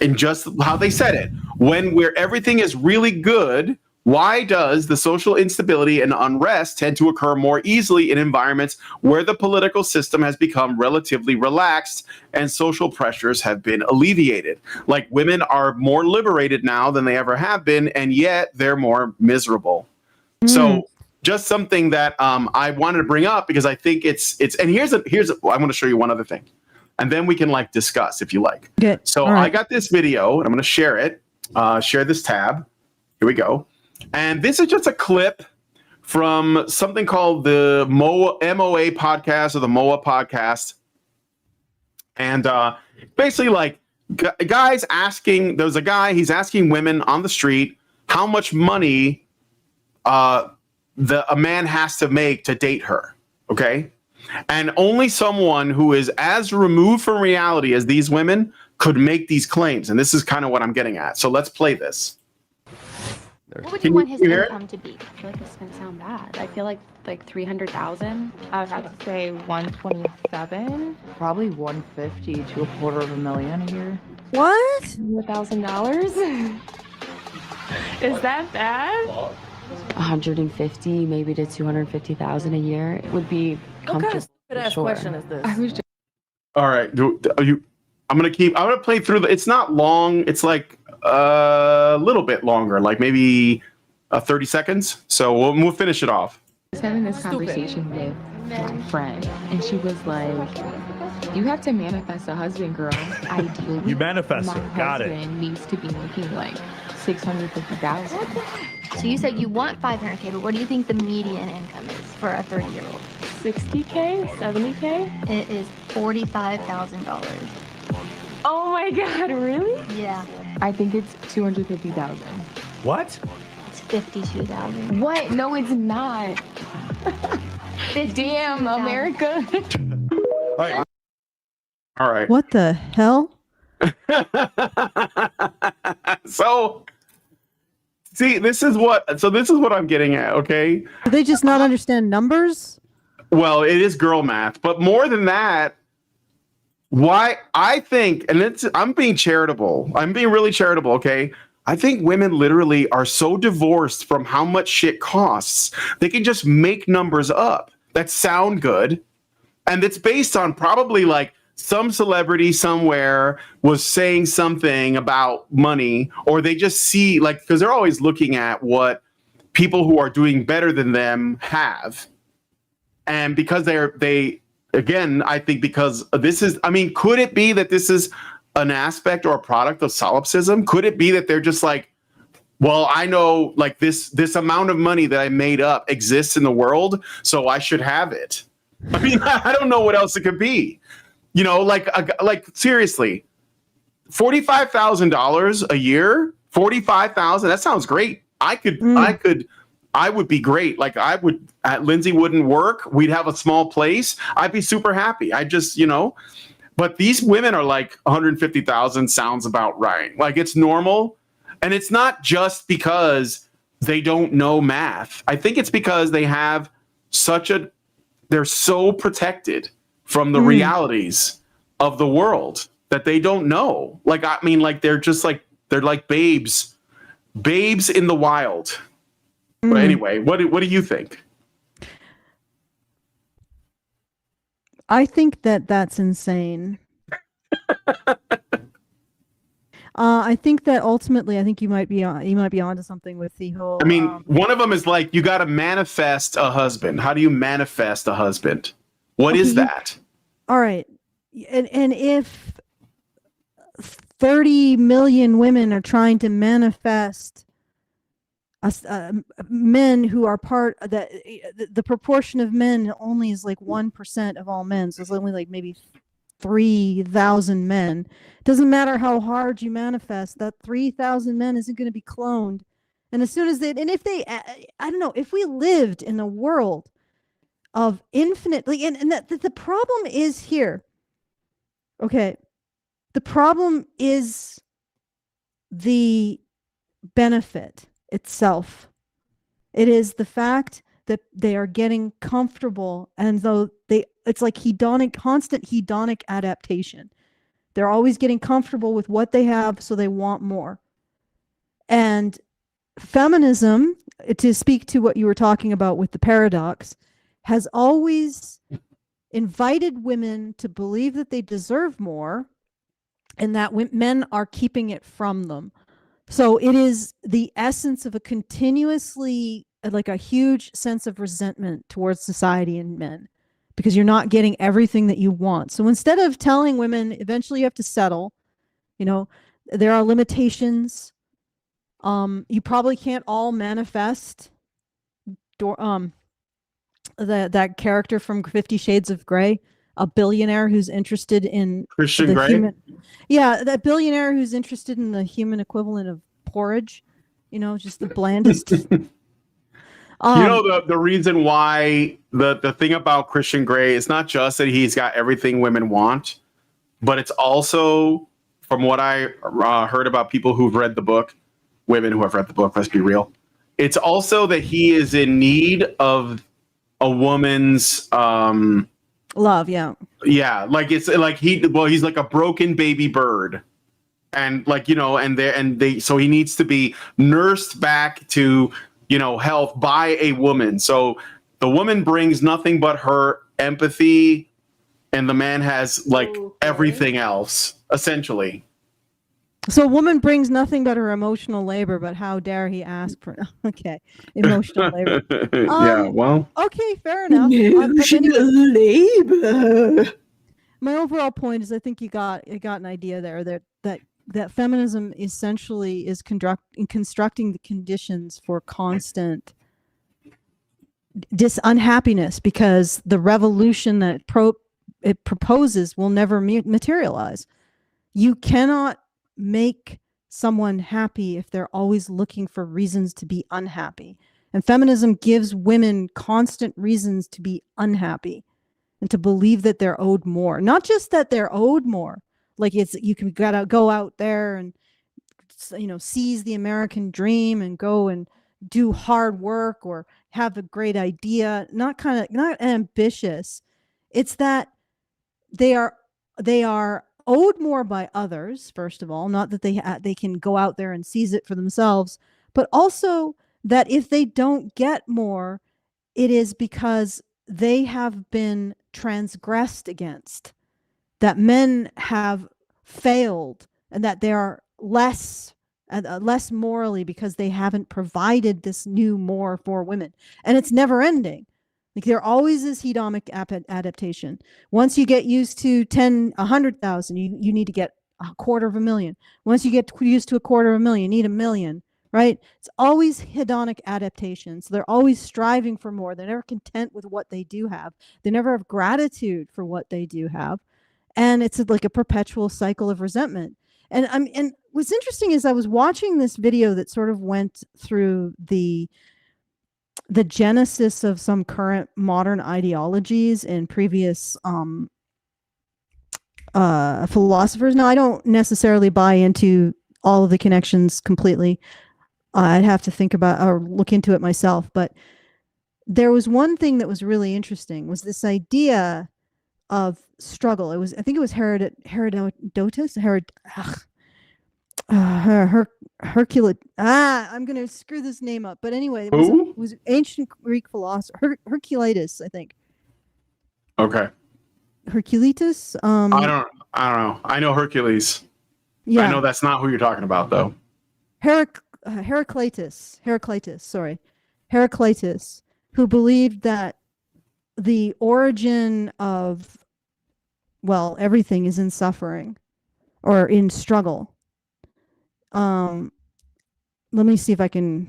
in just how they said it. When where everything is really good, why does the social instability and unrest tend to occur more easily in environments where the political system has become relatively relaxed and social pressures have been alleviated? Like, women are more liberated now than they ever have been, and yet they're more miserable. So just something that I wanted to bring up because I think it's and here's I want to show you one other thing, and then we can like discuss if you like. Good. So All right. I got this video and I'm going to share it. Share this tab. Here we go. And this is just a clip from something called the MOA podcast or the MOA podcast. And basically, like, guys asking, there's a guy, he's asking women on the street how much money a man has to make to date her. Okay. And only someone who is as removed from reality as these women could make these claims. And this is kind of what I'm getting at. So let's play this. What would you want his income to be? I feel like this is gonna sound bad. I feel like 300,000. I would have to say 127, probably 150 to $250,000 a year. What? $100,000? Is that bad? 150, maybe to 250,000 a year. It would be comfortable. What kind of sure. question is this? I was just All right. I'm going to play through it's not long. It's like a little bit longer, like maybe 30 seconds. So we'll finish it off. I was having this conversation with my friend, and she was like, you have to manifest a husband, girl. Ideally, You manifest my it. Got it. husband needs to be making like 650,000. So you said you want 500K, but what do you think the median income is for a 30-year-old? 60K, 70K. It is $45,000. Oh my God, really? Yeah, I think it's 250,000. What? it's 52,000. What? No, it's not. Damn, America. All right. What the hell? So this is what I'm getting at. Okay. Do they just not understand numbers? Well, it is girl math, but more than that, why I think, and I'm being charitable. I'm being really charitable. Okay. I think women literally are so divorced from how much shit costs. They can just make numbers up that sound good. And it's based on probably like some celebrity somewhere was saying something about money, or they just see like, because they're always looking at what people who are doing better than them have. And because again, I think because this is, I mean, could it be that this is an aspect or a product of solipsism? Could it be that they're just like, well, I know like this amount of money that I made up exists in the world, so I should have it. I mean, I don't know what else it could be. You know, like seriously, $45,000 a year, 45,000. That sounds great. I would be great. Like Lindsay wouldn't work. We'd have a small place. I'd be super happy. I just, but these women are like 150,000 sounds about right. Like it's normal. And it's not just because they don't know math. I think it's because they have they're so protected from the realities of the world that they don't know. Like, I mean, like they're like babes in the wild. But anyway, what do you think? I think that's insane. I think that ultimately, I think you might be onto something with the whole. I mean, one of them is like you got to manifest a husband. How do you manifest a husband? What is that? All right, and if 30 million women are trying to manifest men who are part of the proportion of men only is like 1% of all men, so it's only like maybe 3,000 men. Doesn't matter how hard you manifest, that 3,000 men isn't going to be cloned. And as soon as if they, I don't know, if we lived in a world of infinitely, and that the problem is here. Okay. The problem is the benefit itself. It is the fact that they are getting comfortable, and though it's like constant hedonic adaptation. They're always getting comfortable with what they have, so they want more. And feminism, to speak to what you were talking about with the paradox, has always invited women to believe that they deserve more and that men are keeping it from them. So it is the essence of a continuously, like a huge sense of resentment towards society and men, because you're not getting everything that you want. So instead of telling women, eventually you have to settle, there are limitations. You probably can't all manifest. That character from 50 Shades of Grey, a billionaire who's interested in Christian Grey. That billionaire who's interested in the human equivalent of porridge, just the blandest. The reason why the thing about Christian Grey is not just that he's got everything women want, but it's also, from what I heard about people who've read the book, women who have read the book, let's be real, it's also that he is in need of a woman's love. Yeah, like it's like he's like a broken baby bird, and so he needs to be nursed back to health by a woman. So the woman brings nothing but her empathy, and the man has everything else, essentially. So a woman brings nothing but her emotional labor, but how dare he ask for emotional labor. Okay, fair enough. Emotional labor. My overall point is, I think you got an idea there that feminism essentially is constructing the conditions for constant unhappiness, because the revolution that it proposes will never materialize. You cannot make someone happy if they're always looking for reasons to be unhappy. And feminism gives women constant reasons to be unhappy and to believe that they're owed more. Not just that they're owed more, like you can gotta go out there and seize the American dream and go and do hard work or have a great idea, not ambitious. It's that they are owed more by others, first of all, not that they can go out there and seize it for themselves, but also that if they don't get more, it is because they have been transgressed against, that men have failed, and that they are less morally because they haven't provided this new more for women. And it's never ending. Like, there always is hedonic adaptation. Once you get used to 100,000, you need to get 250,000. Once you get used to 250,000, you need 1 million, right? It's always hedonic adaptation. So they're always striving for more. They're never content with what they do have. They never have gratitude for what they do have. And it's like a perpetual cycle of resentment. And what's interesting is I was watching this video that sort of went through the genesis of some current modern ideologies and previous philosophers. Now, I don't necessarily buy into all of the connections completely. I'd have to think about or look into it myself. But there was one thing that was really interesting, was this idea of struggle. I think it was Herodotus. Hercules. I'm going to screw this name up. But anyway, it was ancient Greek philosopher. Herculetus, I think. Okay. Herculetus. I don't know. I know Hercules. Yeah. I know that's not who you're talking about, though. Heraclitus, who believed that the origin of, everything is in suffering or in struggle. Let me see if I can.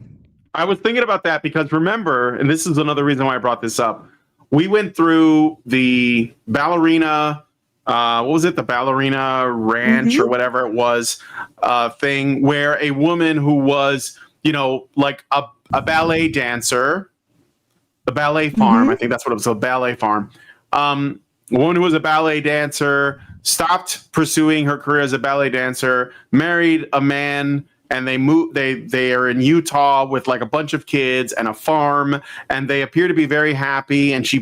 I was thinking about that because remember, and this is another reason why I brought this up, we went through the ballerina what was it? The ballerina ranch or whatever it was, thing where a woman who was, like a ballet dancer, the ballet farm. I think that's what it was, a ballet farm. A woman who was a ballet dancer stopped pursuing her career as a ballet dancer, married a man, and they moved. They are in Utah with like a bunch of kids and a farm, and they appear to be very happy. And she's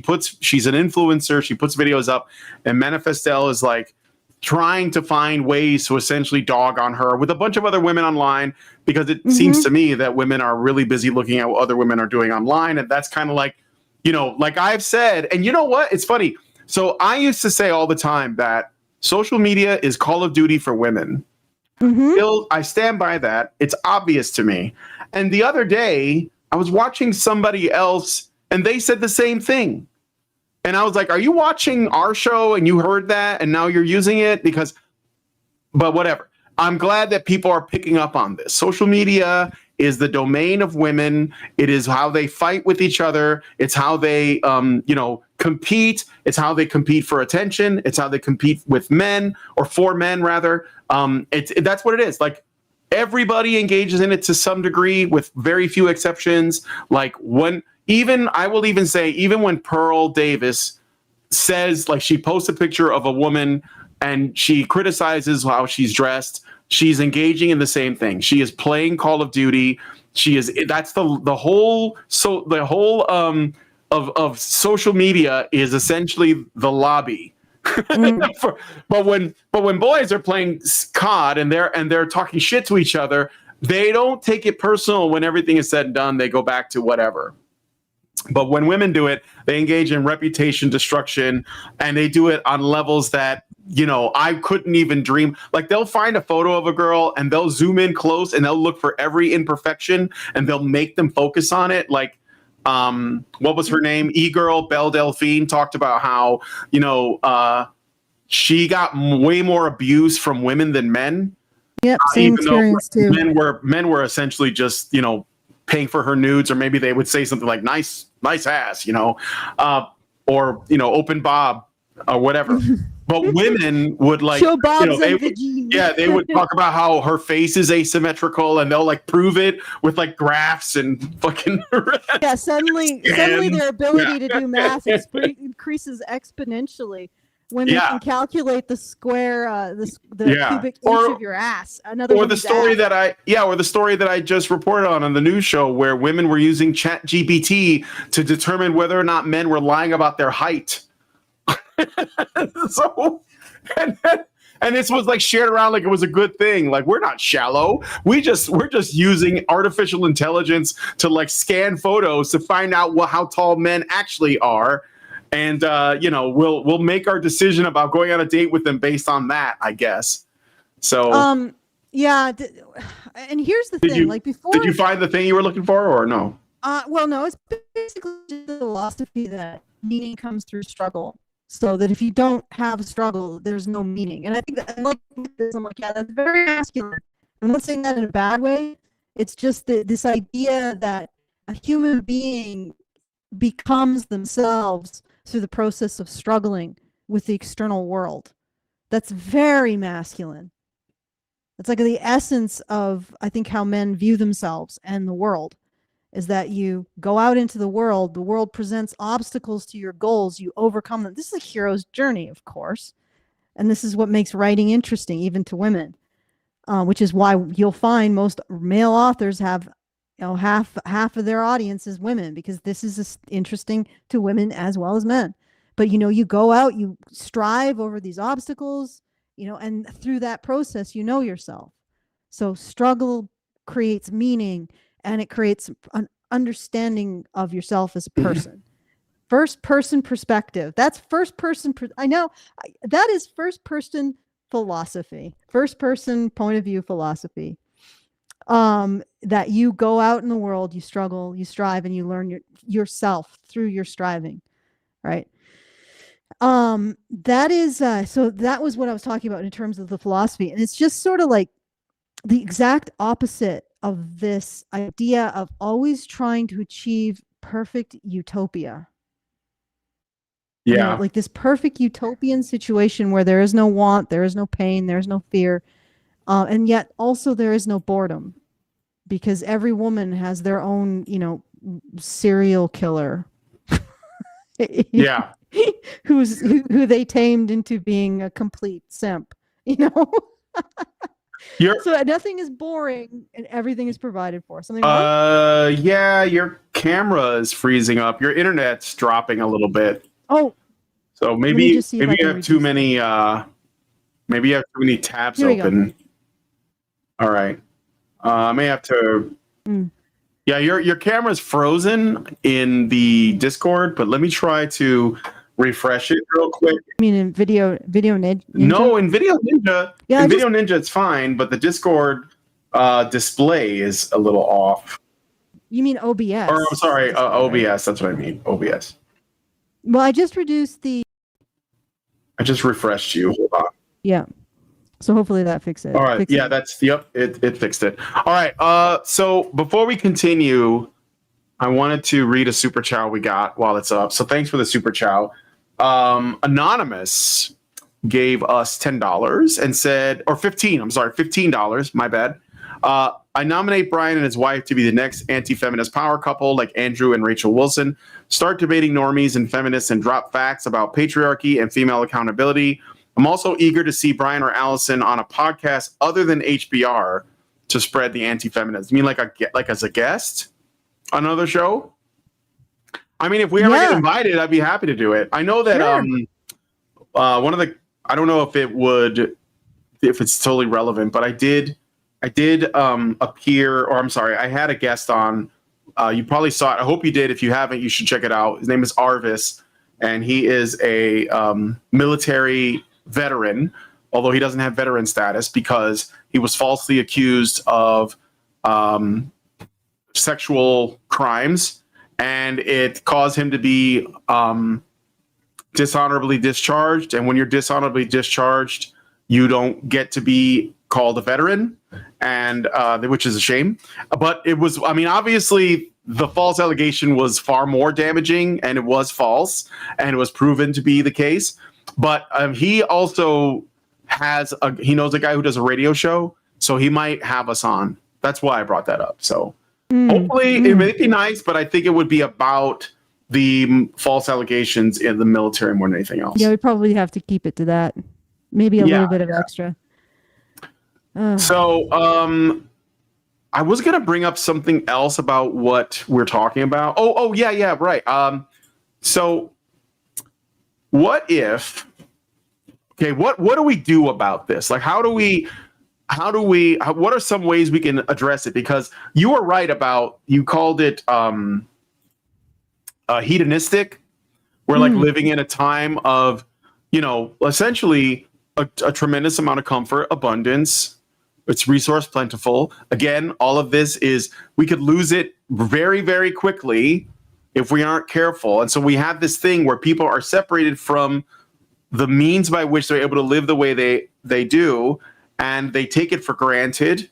an influencer. She puts videos up, and Manifestel is like trying to find ways to essentially dog on her with a bunch of other women online, because it seems to me that women are really busy looking at what other women are doing online. And that's kind of like, like I've said, and you know what? It's funny. So I used to say all the time that social media is Call of Duty for women. Still, I stand by that. It's obvious to me. And the other day, I was watching somebody else, and they said the same thing. And I was like, are you watching our show and you heard that and now you're using it? But whatever. I'm glad that people are picking up on this. Social media is the domain of women. It is how they fight with each other. It's how they, compete. It's how they compete for attention. It's how they compete with men, or for men rather. That's what it is. Like, everybody engages in it to some degree, with very few exceptions. Like I will even say, even when Pearl Davis says, like, she posts a picture of a woman and she criticizes how she's dressed, she's engaging in the same thing. She is playing Call of Duty. That's the whole of social media is essentially the lobby. But when boys are playing COD and they're talking shit to each other, they don't take it personal. When everything is said and done, they go back to whatever. But when women do it, they engage in reputation destruction, and they do it on levels that, I couldn't even dream. Like, they'll find a photo of a girl and they'll zoom in close and they'll look for every imperfection and they'll make them focus on it. Like, what was her name? E-Girl Belle Delphine talked about how, she got way more abuse from women than men. Yep, same experience too. Men were essentially just, paying for her nudes, or maybe they would say something like nice ass, or open bob or whatever. But women would like show Bob's and they would talk about how her face is asymmetrical, and they'll like prove it with like graphs and fucking suddenly their ability to do math increases exponentially when they can calculate the square the cubic inch of your ass. Or the story that I just reported on the news show, where women were using ChatGPT to determine whether or not men were lying about their height. So, and this was like shared around like it was a good thing. Like, we're not shallow. We're just using artificial intelligence to like scan photos to find out how tall men actually are. And we'll make our decision about going on a date with them based on that, I guess. So and here's the thing. Did you find the thing you were looking for, or no? Well, no, it's basically the philosophy that meaning comes through struggle. So that if you don't have a struggle, there's no meaning. And I think that, I'm like, that's very masculine. I'm not saying that in a bad way. It's just this idea that a human being becomes themselves through the process of struggling with the external world. That's very masculine. It's like the essence of, I think, how men view themselves and the world, is that you go out into the world presents obstacles to your goals, you overcome them. This is a hero's journey, of course. And this is what makes writing interesting, even to women, which is why you'll find most male authors have half of their audience is women, because this is interesting to women as well as men. But you go out, you strive over these obstacles, and through that process yourself. So struggle creates meaning, and it creates an understanding of yourself as a person. First person perspective. That's first person. I know that is first person philosophy, first person point of view philosophy. That you go out in the world, you struggle, you strive, and you learn yourself through your striving, right? That is so that was what I was talking about in terms of the philosophy, and it's just sort of like the exact opposite of this idea of always trying to achieve perfect utopia. Yeah. like this perfect utopian situation where there is no want, there is no pain, there is no fear, and yet also there is no boredom, because every woman has their own, serial killer. Yeah. who they tamed into being a complete simp, You're So nothing is boring and everything is provided for. Something wrong? yeah, your camera is freezing up. Your internet's dropping a little bit. Oh, So me maybe just see if I you can have too reduce many maybe you have too many tabs Here we go. open. All right. I may have to Yeah, your camera's frozen in the Discord, but let me try to refresh it real quick. I mean, in video ninja? No, in Video Ninja, Yeah, Video Ninja it's fine, but the Discord display is a little off. You mean OBS? Or I'm sorry, OBS. That's what I mean. OBS. Well, I just reduced the. I just refreshed you. Hold on. Yeah. So hopefully that fixes it. All right. Yeah, it fixed it. All right. So before we continue, I wanted to read a Super Chow we got while it's up. So thanks for the Super Chow. Anonymous gave us $10 and said, or 15, I'm sorry, $15, my bad. I nominate Brian and his wife to be the next anti-feminist power couple like Andrew and Rachel Wilson. Start debating normies and feminists and drop facts about patriarchy and female accountability. I'm also eager to see Brian or Allison on a podcast other than HBR to spread the anti-feminism. You mean like as a guest on another show? I mean, if we ever get invited, I'd be happy to do it. I know that one of the, I don't know if it's totally relevant, but I did appear, or I'm sorry, I had a guest on. You probably saw it. I hope you did. If you haven't, you should check it out. His name is Arvis, and he is a military veteran, although he doesn't have veteran status because he was falsely accused of sexual crimes, and it caused him to be dishonorably discharged. And when you're dishonorably discharged, you don't get to be called a veteran, and which is a shame. But it was, I mean, obviously the false allegation was far more damaging, and it was false, and it was proven to be the case. But he also he knows a guy who does a radio show, so he might have us on. That's why I brought that up. So hopefully it may be nice, but I think it would be about the false allegations in the military more than anything else. Yeah, we probably have to keep it to that. Maybe a little bit of extra. So I was going to bring up something else about what we're talking about. Oh, yeah, right. So what if, okay, what do we do about this? Like, what are some ways we can address it? Because you were right about, you called it hedonistic. We're like living in a time of, essentially a tremendous amount of comfort, abundance. It's resource plentiful. Again, all of this is, we could lose it very, very quickly if we aren't careful. And so we have this thing where people are separated from the means by which they're able to live the way they do, and they take it for granted.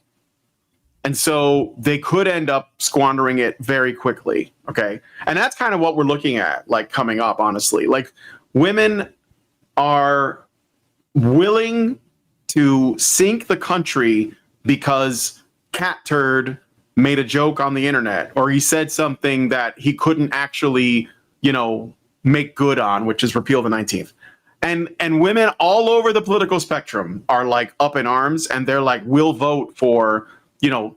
And so they could end up squandering it very quickly. Okay. And that's kind of what we're looking at, like, coming up, honestly. Like, women are willing to sink the country because Cat Turd made a joke on the internet, or he said something that he couldn't actually, make good on, which is repeal the 19th. And women all over the political spectrum are like up in arms, and they're like, we'll vote for, we'll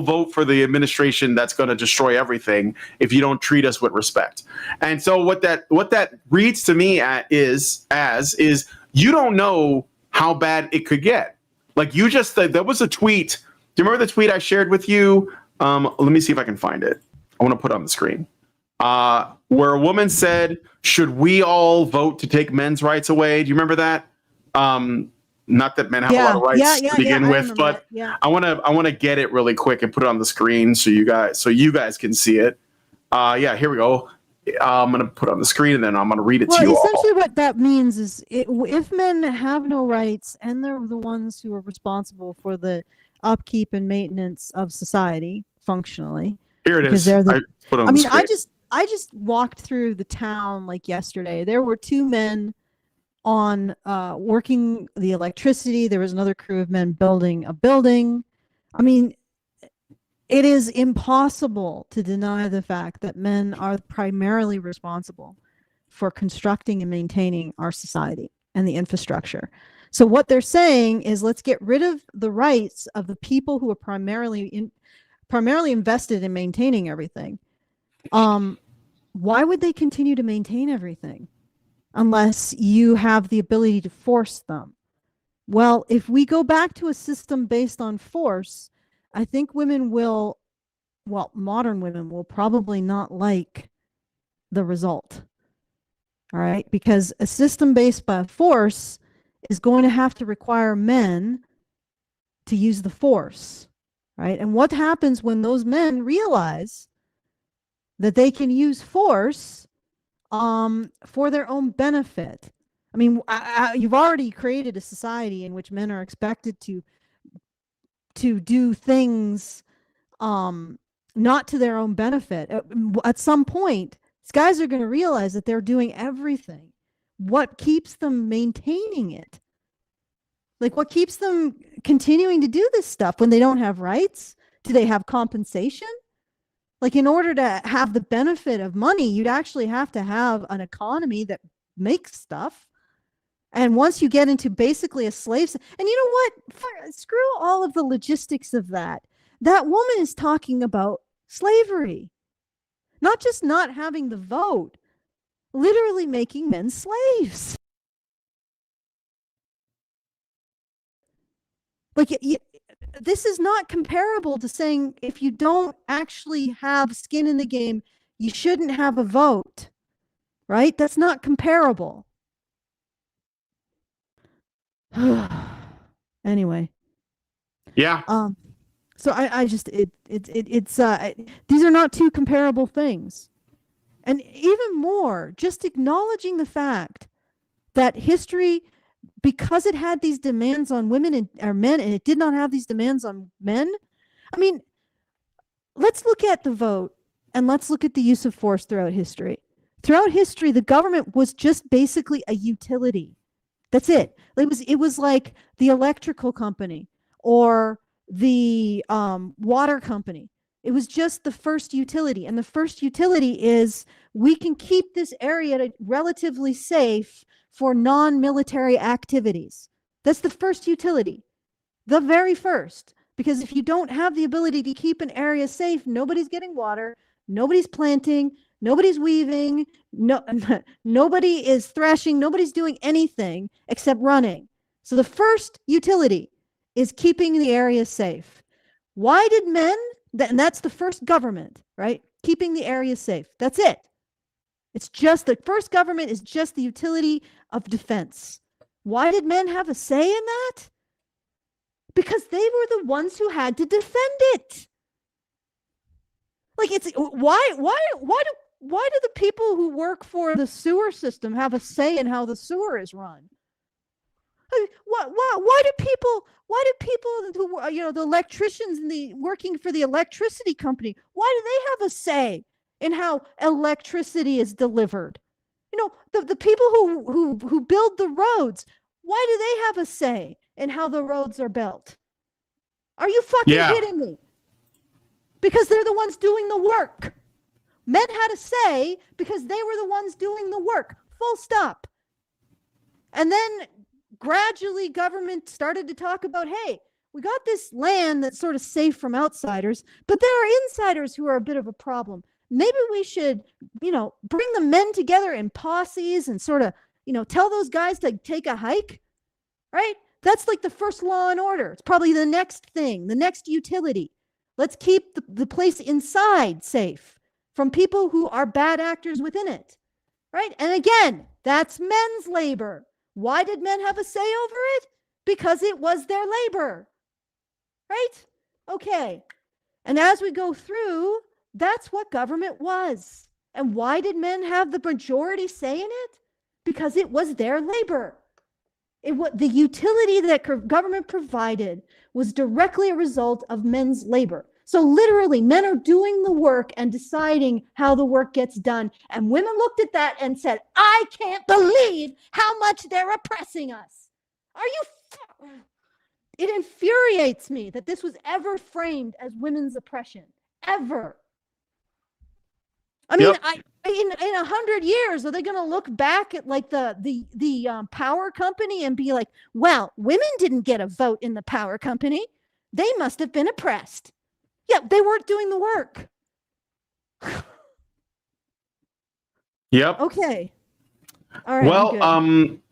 vote for the administration that's going to destroy everything if you don't treat us with respect. And so what that reads to me is you don't know how bad it could get. Like, you just, there was a tweet. Do you remember the tweet I shared with you? Let me see if I can find it. I want to put it on the screen. Where a woman said, should we all vote to take men's rights away? Do you remember that? Not that men have a lot of rights to begin with, but I want to get it really quick and put it on the screen so you guys can see it. Here we go. I'm going to put it on the screen, and then I'm going to read it to you all. Essentially what that means is if men have no rights and they're the ones who are responsible for the upkeep and maintenance of society functionally. Here it is. I I just walked through the town like yesterday. There were two men on working the electricity. There was another crew of men building a building. I mean, it is impossible to deny the fact that men are primarily responsible for constructing and maintaining our society and the infrastructure. So what they're saying is, let's get rid of the rights of the people who are primarily invested in maintaining everything. Why would they continue to maintain everything unless you have the ability to force them? Well, if we go back to a system based on force, I think modern women will probably not like the result. All right, because a system based by force is going to have to require men to use the force, right? And what happens when those men realize that they can use force for their own benefit? I mean, you've already created a society in which men are expected to do things not to their own benefit. At some point, these guys are going to realize that they're doing everything. What keeps them maintaining it? Like, what keeps them continuing to do this stuff when they don't have rights? Do they have compensation? Like, in order to have the benefit of money, you'd actually have to have an economy that makes stuff. And once you get into basically a slave, and you know what? Screw all of the logistics of that. That woman is talking about slavery, not just not having the vote, literally making men slaves. Like, this is not comparable to saying if you don't actually have skin in the game, you shouldn't have a vote, right? That's not comparable. Anyway. Yeah. So I just these are not two comparable things. And even more, just acknowledging the fact that history, because it had these demands on women or men, and it did not have these demands on men. I mean, let's look at the vote and let's look at the use of force throughout history. Throughout history, the government was just basically a utility. That's it. It was like the electrical company or the water company. It was just the first utility. And the first utility is, we can keep this area relatively safe for non-military activities. That's the first utility, the very first. Because if you don't have the ability to keep an area safe, nobody's getting water, nobody's planting, nobody's weaving, nobody is threshing, nobody's doing anything except running. So the first utility is keeping the area safe. Why did men, and that's the first government, right? Keeping the area safe. That's it. It's just the first government is just the utility of defense. Why did men have a say in that? Because they were the ones who had to defend it. Like, it's why do the people who work for the sewer system have a say in how the sewer is run? Why do people who, the electricians and working for the electricity company, why do they have a say in how electricity is delivered? The people who build the roads, why do they have a say in how the roads are built? Are you fucking kidding me? Because they're the ones doing the work. Men had a say because they were the ones doing the work. Full stop. And then gradually government started to talk about, hey, we got this land that's sort of safe from outsiders, but there are insiders who are a bit of a problem. Maybe we should, bring the men together in posses and sort of, tell those guys to take a hike, right? That's like the first law and order. It's probably the next thing, the next utility. Let's keep the place inside safe from people who are bad actors within it, right? And again, that's men's labor. Why did men have a say over it? Because it was their labor, right? Okay. And as we go through, that's what government was. And why did men have the majority say in it? Because it was their labor. The utility that government provided was directly a result of men's labor. So literally, men are doing the work and deciding how the work gets done. And women looked at that and said, I can't believe how much they're oppressing us. Are you? It infuriates me that this was ever framed as women's oppression, ever. I mean, in 100 years, are they going to look back at like the power company and be like, well, women didn't get a vote in the power company. They must have been oppressed. Yeah, they weren't doing the work. Yep. Okay. All right. Well,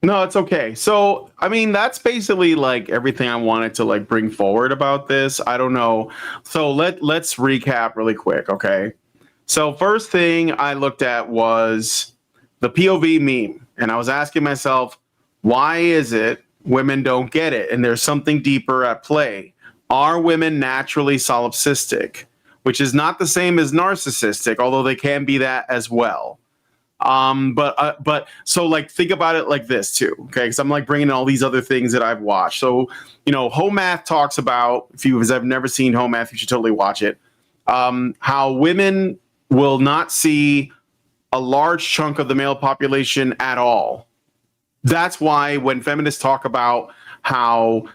no, it's okay. So, I mean, that's basically like everything I wanted to like bring forward about this. I don't know. So let's recap really quick, okay? So first thing I looked at was the POV meme, and I was asking myself, why is it women don't get it? And there's something deeper at play. Are women naturally solipsistic, which is not the same as narcissistic, although they can be that as well. But so like think about it like this too, okay? Because I'm like bringing in all these other things that I've watched. So Home Math talks about, if you have never seen Home Math, you should totally watch it. How women will not see a large chunk of the male population at all. That's why when feminists talk about how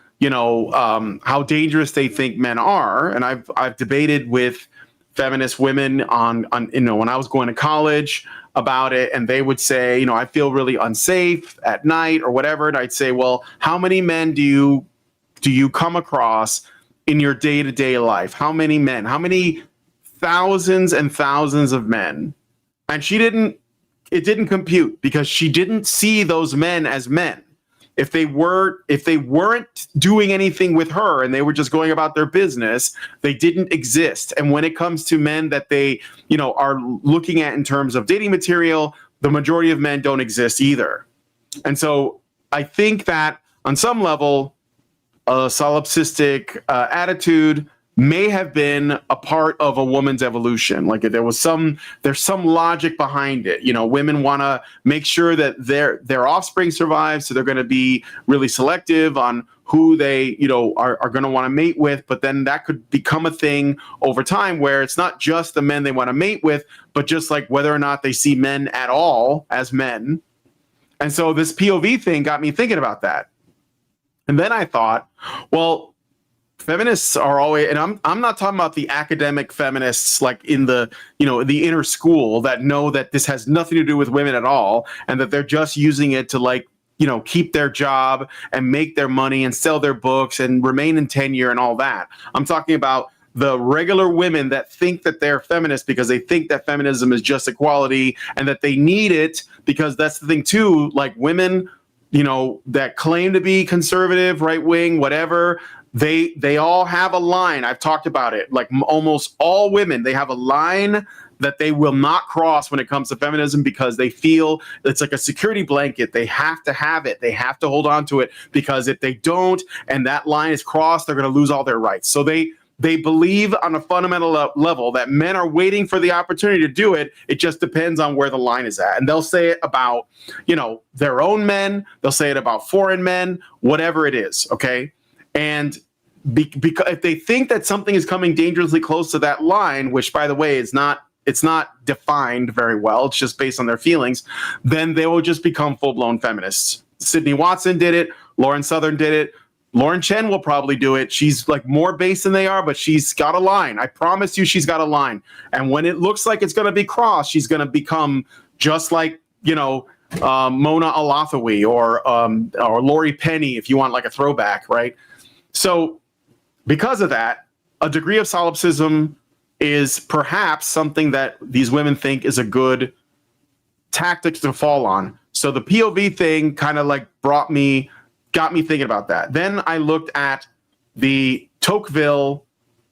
dangerous they think men are, and I've debated with feminist women on when I was going to college about it, and they would say, I feel really unsafe at night or whatever, and I'd say, well, how many men do you come across in your day-to-day life? How many men? How many thousands and thousands of men? And it didn't compute because she didn't see those men as men. If they weren't doing anything with her and they were just going about their business, they didn't exist. And when it comes to men that they, are looking at in terms of dating material, the majority of men don't exist either. And so I think that on some level, a solipsistic attitude may have been a part of a woman's evolution. Like there's some logic behind it. Women want to make sure that their offspring survives, so they're going to be really selective on who they, are going to want to mate with. But then that could become a thing over time where it's not just the men they want to mate with, but just like whether or not they see men at all as men. And so this POV thing got me thinking about that. And then I thought, well, feminists are always, and I'm not talking about the academic feminists like in the the inner school that know that this has nothing to do with women at all, and that they're just using it to like keep their job and make their money and sell their books and remain in tenure and all that. I'm talking about the regular women that think that they're feminists because they think that feminism is just equality and that they need it, because that's the thing too. Like women, that claim to be conservative, right wing, whatever. They all have a line. I've talked about it. Like almost all women, they have a line that they will not cross when it comes to feminism because they feel it's like a security blanket. They have to have it. They have to hold on to it, because if they don't and that line is crossed, they're going to lose all their rights. So they believe on a fundamental level that men are waiting for the opportunity to do it. It just depends on where the line is at. And they'll say it about, their own men. They'll say it about foreign men, whatever it is. Okay. And because if they think that something is coming dangerously close to that line, which by the way it's not defined very well, it's just based on their feelings, then they will just become full-blown feminists. Sydney Watson did it. Lauren Southern did it. Lauren Chen will probably do it. She's like more base than they are, but she's got a line. I promise you, she's got a line. And when it looks like it's going to be crossed, she's going to become just like, Mona Olathaway or Lori Penny, if you want like a throwback, right? So because of that, a degree of solipsism is perhaps something that these women think is a good tactic to fall on. So the POV thing kind of like got me thinking about that. Then I looked at the Tocqueville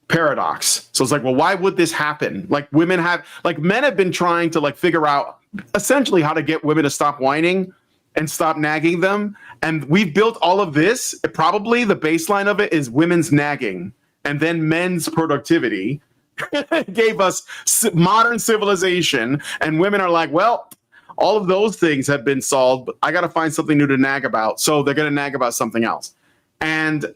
Paradox. So it's like, well, why would this happen? Like men have been trying to like figure out essentially how to get women to stop whining and stop nagging them. And we've built all of this. Probably the baseline of it is women's nagging and then men's productivity. It gave us modern civilization. And women are like, well, all of those things have been solved. But I got to find something new to nag about. So they're going to nag about something else. And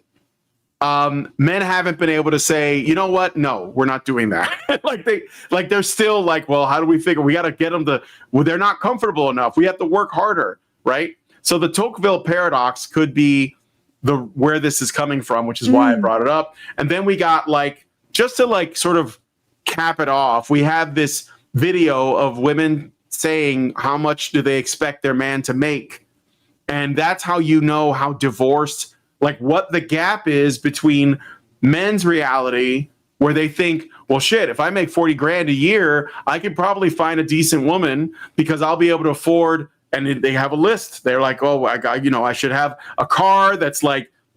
men haven't been able to say, you know what? No, we're not doing that. they're still like, well, how do we figure? We got to get them to. Well, they're not comfortable enough. We have to work harder, right? So the Tocqueville Paradox could be where this is coming from, which is why I brought it up. And then we got just to sort of cap it off, we have this video of women saying how much do they expect their man to make, and that's how you know how divorced, what the gap is between men's reality, where they think, well, shit, if I make 40 grand a year, I could probably find a decent woman because I'll be able to afford. And they have a list. They're like, oh, I should have a car that's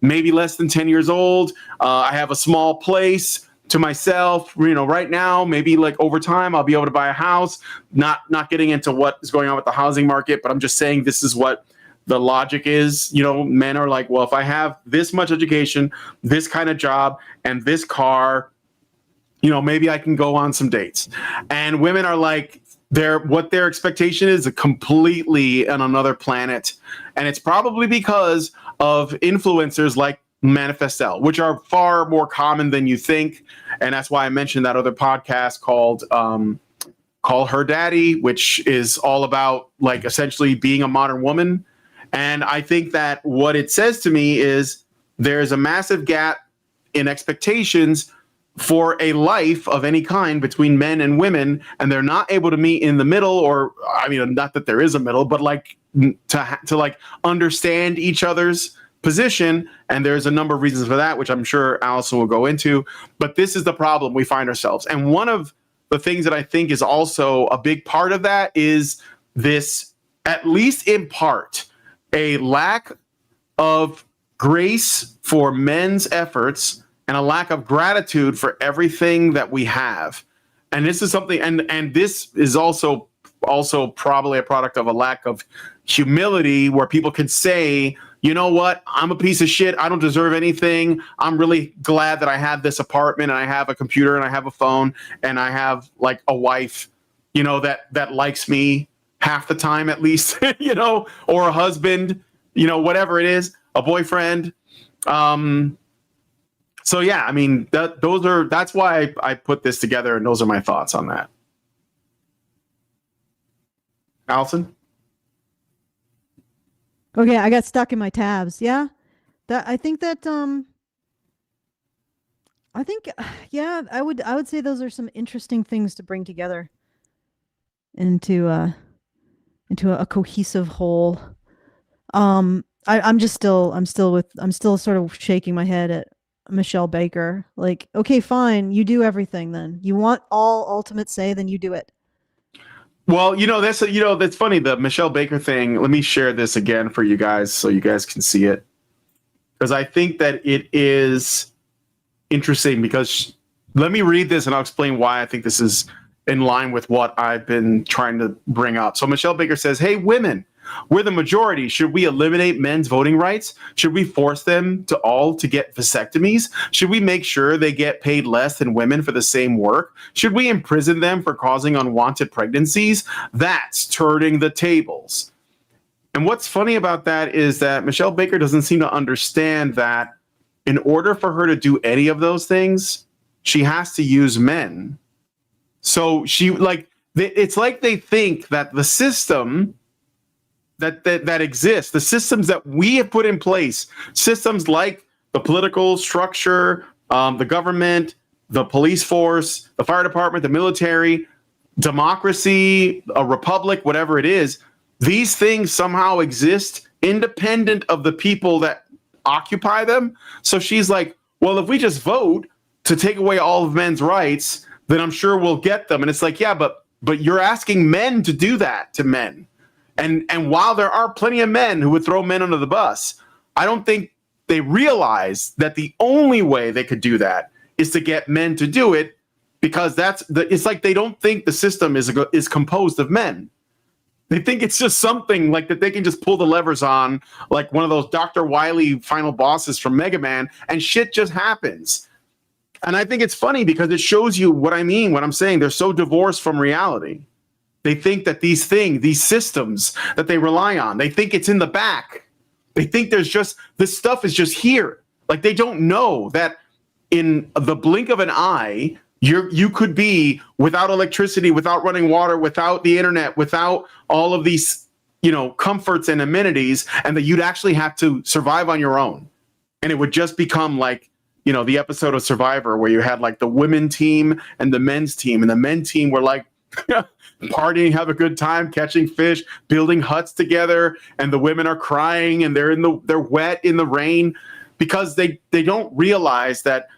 maybe less than 10 years old. I have a small place to myself, right now. Maybe over time, I'll be able to buy a house. Not getting into what is going on with the housing market, but I'm just saying this is what the logic is. Men are like, well, if I have this much education, this kind of job, and this car, maybe I can go on some dates. And women are like, what their expectation is completely on another planet. And it's probably because of influencers like Manifestel, which are far more common than you think. And that's why I mentioned that other podcast called Call Her Daddy, which is all about essentially being a modern woman. And I think that what it says to me is there's a massive gap in expectations for a life of any kind between men and women, and they're not able to meet in the middle, or not that there is a middle, but to understand each other's position. And there's a number of reasons for that, which I'm sure Allison will go into. But this is the problem we find ourselves. And one of the things that I think is also a big part of that is this, at least in part, a lack of grace for men's efforts and a lack of gratitude for everything that we have. And this is something, and this is also probably a product of a lack of humility, where people can say, you know what, I'm a piece of shit, I don't deserve anything, I'm really glad that I have this apartment, and I have a computer, and I have a phone, and I have a wife, that likes me half the time at least, or a husband, whatever it is, a boyfriend. So yeah, I mean, that's why I put this together, and those are my thoughts on that. Allison? Okay, I got stuck in my tabs. Yeah, I would say those are some interesting things to bring together into a cohesive whole. I'm still sort of shaking my head at Michelle Baker. Okay, fine, you do everything then. You want all ultimate say, then you do it. Well, that's funny, the Michelle Baker thing. Let me share this again for you guys so you guys can see it, because I think that it is interesting. Because let me read this and I'll explain why I think this is in line with what I've been trying to bring up. So Michelle Baker says, hey, women, we're the majority. Should we eliminate men's voting rights? Should we force them to get vasectomies? Should we make sure they get paid less than women for the same work? Should we imprison them for causing unwanted pregnancies? That's turning the tables. And what's funny about that is that Michelle Baker doesn't seem to understand that in order for her to do any of those things, she has to use men. So it's like they think that the system that exists, the systems that we have put in place, systems like the political structure, the government, the police force, the fire department, the military, democracy, a republic, whatever it is, these things somehow exist independent of the people that occupy them. So she's like, well, if we just vote to take away all of men's rights, then I'm sure we'll get them. And it's like, yeah, but you're asking men to do that to men. And while there are plenty of men who would throw men under the bus, I don't think they realize that the only way they could do that is to get men to do it, because it's like they don't think the system is composed of men. They think it's just something that they can just pull the levers on, like one of those Dr. Wily final bosses from Mega Man, and shit just happens. And I think it's funny because it shows you what I mean when I'm saying they're so divorced from reality. They think that these systems that they rely on, they think it's in the back. They think this stuff is just here. Like they don't know that in the blink of an eye, you could be without electricity, without running water, without the internet, without all of these, comforts and amenities, and that you'd actually have to survive on your own. And it would just become like, the episode of Survivor where you had like the women team and the men's team, and the men team were like partying, have a good time, catching fish, building huts together, and the women are crying and they're wet in the rain because they don't realize that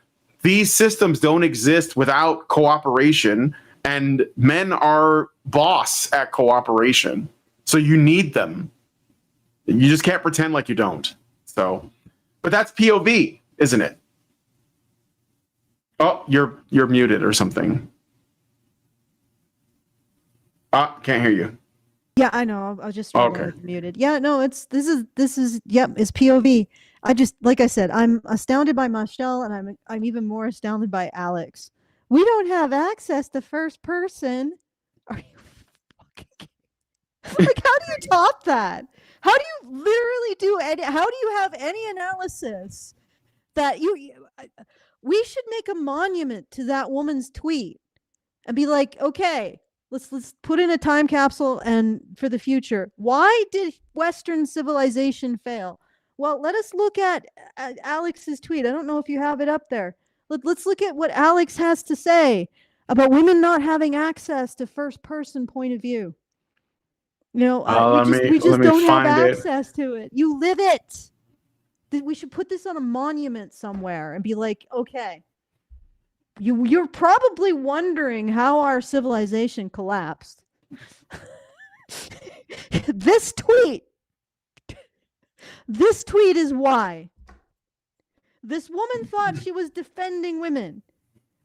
these systems don't exist without cooperation, and men are boss at cooperation. So you need them. You just can't pretend like you don't. So, but that's POV, isn't it? Oh, you're muted or something. Can't hear you. Yeah, I know. I was just Okay. muted. Yeah, no, it's POV. I just, like I said, I'm astounded by Michelle, and I'm even more astounded by Alex. We don't have access to first person. Are you fucking like, how do you top that? How do you literally how do you have any analysis that we should make a monument to that woman's tweet and be like, okay, let's put in a time capsule and for the future. Why did Western civilization fail? Well, let us look at Alex's tweet. I don't know if you have it up there. Let's look at what Alex has to say about women not having access to first person point of view. We just don't have access to it. You live it. We should put this on a monument somewhere and be like, okay, you're probably wondering how our civilization collapsed. This tweet is why. This woman thought she was defending women.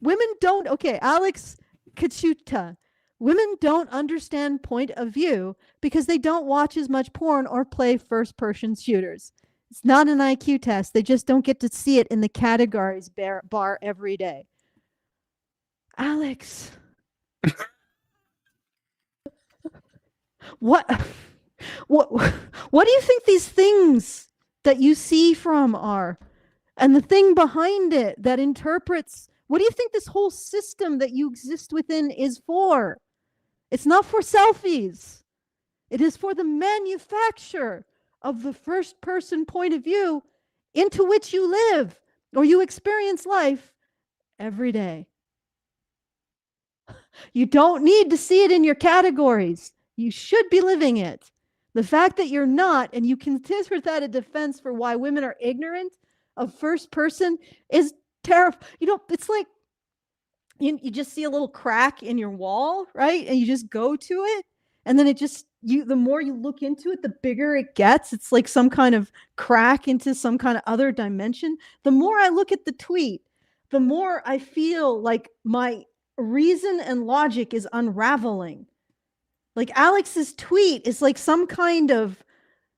Women don't, Alex Kachuta, women don't understand point of view because they don't watch as much porn or play first person shooters. It's not an IQ test. They just don't get to see it in the categories bar every day. Alex. What do you think these things that you see from are? And the thing behind it that interprets, what do you think this whole system that you exist within is for? It's not for selfies. It is for the manufacture of the first person point of view into which you live or you experience life every day. You don't need to see it in your categories. You should be living it. The fact that you're not, and you consider that a defense for why women are ignorant of first person is terrible. It's like you just see a little crack in your wall, right? And you just go to it. And then the more you look into it, the bigger it gets. It's like some kind of crack into some kind of other dimension. The more I look at the tweet, the more I feel like my reason and logic is unraveling. Like Alex's tweet is like some kind of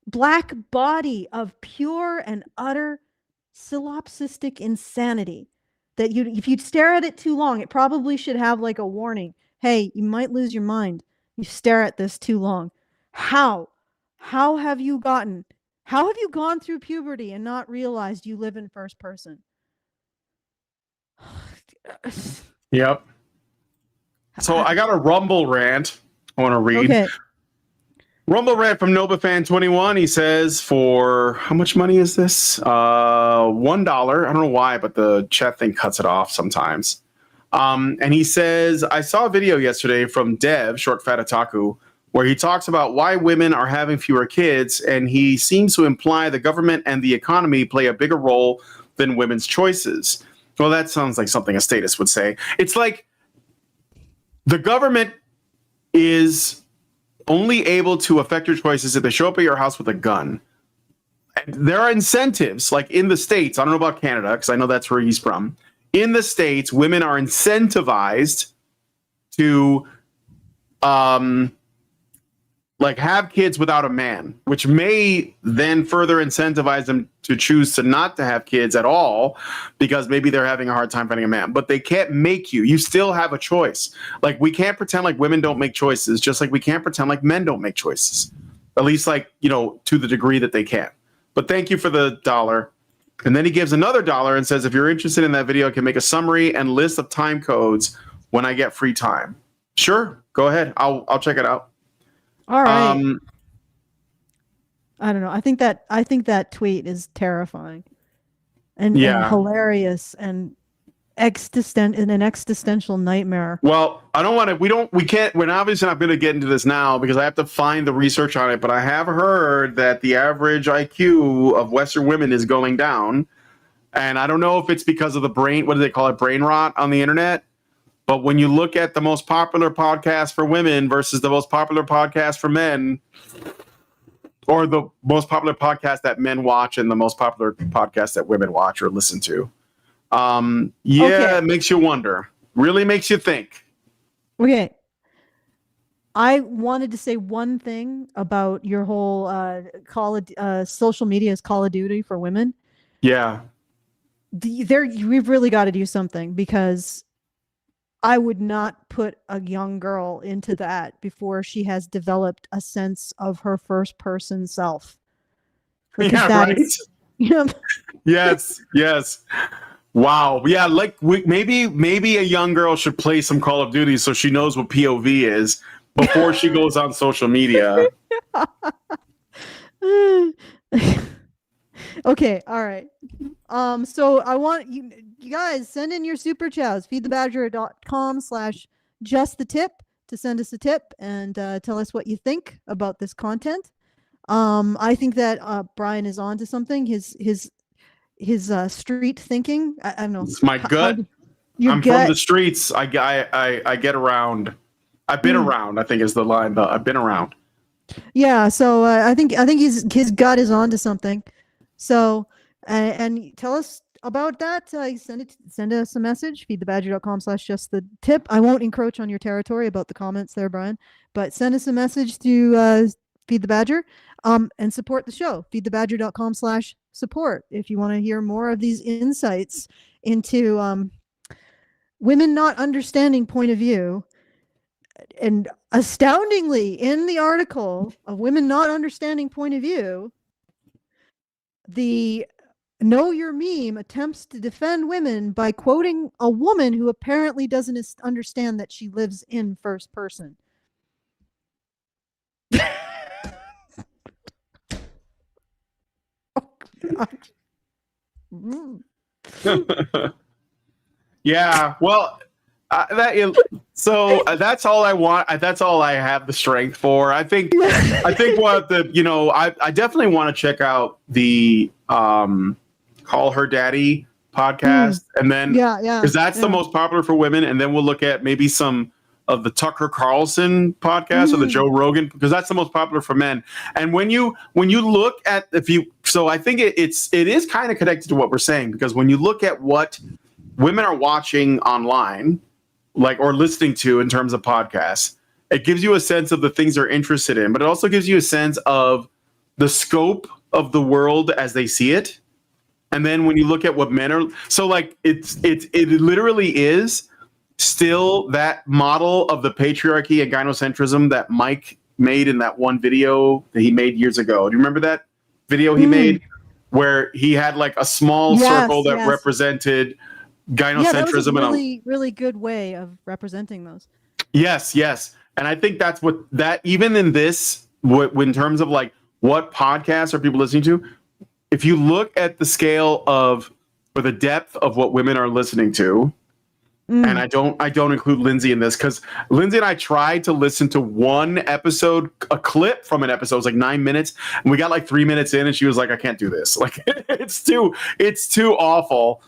black body of pure and utter solipsistic insanity that if you stare at it too long, it probably should have like a warning. Hey, you might lose your mind. You stare at this too long. How have you gone through puberty and not realized you live in first person? Yep. So I got a Rumble rant I want to read. Okay. Rumble rant from NovaFan21. He says, for how much money is this? $1. I don't know why, but the chat thing cuts it off sometimes. And he says, I saw a video yesterday from Dev, Short Fat Otaku, where he talks about why women are having fewer kids, and he seems to imply the government and the economy play a bigger role than women's choices. Well, that sounds like something a statist would say. It's like the government is only able to affect your choices if they show up at your house with a gun. And there are incentives, like in the States. I don't know about Canada, because I know that's where he's from. In the States, women are incentivized to have kids without a man, which may then further incentivize them to choose to not to have kids at all because maybe they're having a hard time finding a man. But they can't make you. You still have a choice. Like, we can't pretend like women don't make choices, just like we can't pretend like men don't make choices. At least, to the degree that they can. But thank you for the $1. And then he gives another $1 and says, if you're interested in that video, I can make a summary and list of time codes when I get free time. Sure, go ahead. I'll check it out. All right. I don't know. I think that tweet is terrifying and hilarious and an existential nightmare. Well, we're obviously not going to get into this now because I have to find the research on it, but I have heard that the average IQ of Western women is going down. And I don't know if it's because of the brain, what do they call it? Brain rot on the internet. But when you look at the most popular podcast for women versus the most popular podcast for men, or the most popular podcast that men watch and the most popular podcast that women watch or listen to, It makes you wonder. Really makes you think. Okay. I wanted to say one thing about your whole social media is Call of Duty for women. Yeah. We've really got to do something because I would not put a young girl into that before she has developed a sense of her first person self. Yeah, right. Yes. Wow. Yeah, like maybe a young girl should play some Call of Duty so she knows what POV is before she goes on social media. Okay, all right. So I want you guys send in your super chows. feedthebadger.com/justthetip to send us a tip and tell us what you think about this content. I think that Brian is on to something. His street thinking. I don't know. It's my gut. I'm from the streets. I get around. I've been around, I think is the line. I've been around. Yeah, so I think his gut is on to something. So and tell us about that. Send us a message. feedthebadger.com/justthetip. I won't encroach on your territory about the comments there, Brian, but send us a message to Feed the Badger and support the show. feedthebadger.com/support if you want to hear more of these insights into women not understanding point of view. And astoundingly, in the article of women not understanding point of view, the Know Your Meme attempts to defend women by quoting a woman who apparently doesn't understand that she lives in first person. Oh, Yeah, well, that's all I want. That's all I have the strength for. I think what I definitely want to check out the Call Her Daddy podcast, and then because that's the most popular for women, and then we'll look at maybe some of the Tucker Carlson podcast or the Joe Rogan, because that's the most popular for men. And when you look at I think it is kind of connected to what we're saying, because when you look at what women are watching online, like, or listening to in terms of podcasts, it gives you a sense of the things they're interested in, but it also gives you a sense of the scope of the world as they see it. And then when you look at what men are, so like it literally is still that model of the patriarchy and gynocentrism that Mike made in that one video that he made years ago. Do you remember that video he made where he had like a small circle that represented gynocentrism? Yeah, that was a really, really good way of representing those. Yes. And I think that's what that, even in this, in terms of like what podcasts are people listening to, if you look at the scale of, or the depth of what women are listening to, and I don't include Lindsay in this, because Lindsay and I tried to listen to one episode, a clip from an episode. It was like 9 minutes, and we got like 3 minutes in, and she was like, "I can't do this. Like, it's too awful.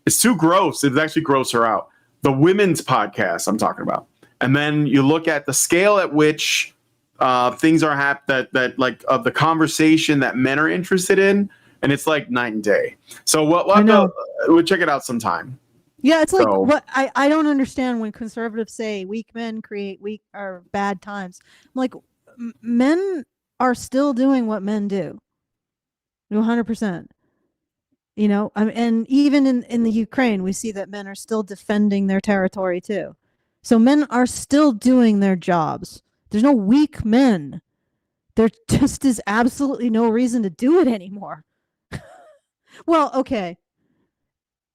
It's too gross. It actually gross her out." The women's podcast I'm talking about, and then you look at the scale at which things are that like of the conversation that men are interested in, and it's like night and day. So we'll check it out sometime. Yeah, it's like what I don't understand when conservatives say weak men create weak or bad times. I'm like, men are still doing what men do, 100%. And even in the Ukraine, we see that men are still defending their territory too. So men are still doing their jobs. There's no weak men. There just is absolutely no reason to do it anymore. Well, okay.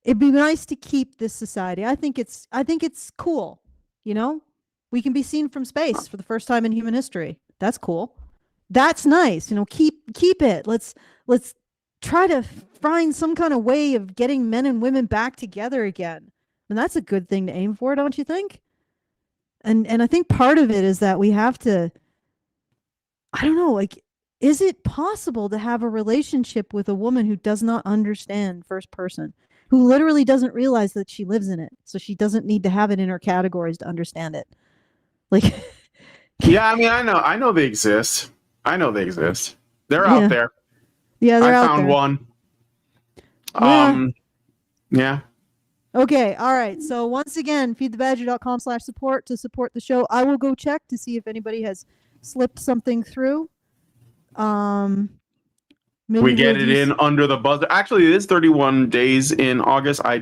It'd be nice to keep this society. I think it's cool. You know, we can be seen from space for the first time in human history. That's cool. That's nice. You know, keep it. Let's try to find some kind of way of getting men and women back together again. And that's a good thing to aim for, don't you think? And I think part of it is that we have to, I don't know, like, is it possible to have a relationship with a woman who does not understand first person, who literally doesn't realize that she lives in it, so she doesn't need to have it in her categories to understand it? Like, Yeah, I mean, I know they exist. I know they exist. They're Yeah. out there. yeah, they're I out found there. one. Yeah. Yeah. Okay, all right. So once again, feedthebadger.com/support to support the show. I will go check to see if anybody has slipped something through. Maybe We get we'll it do in under the buzzer. Actually, it is 31 days in August. I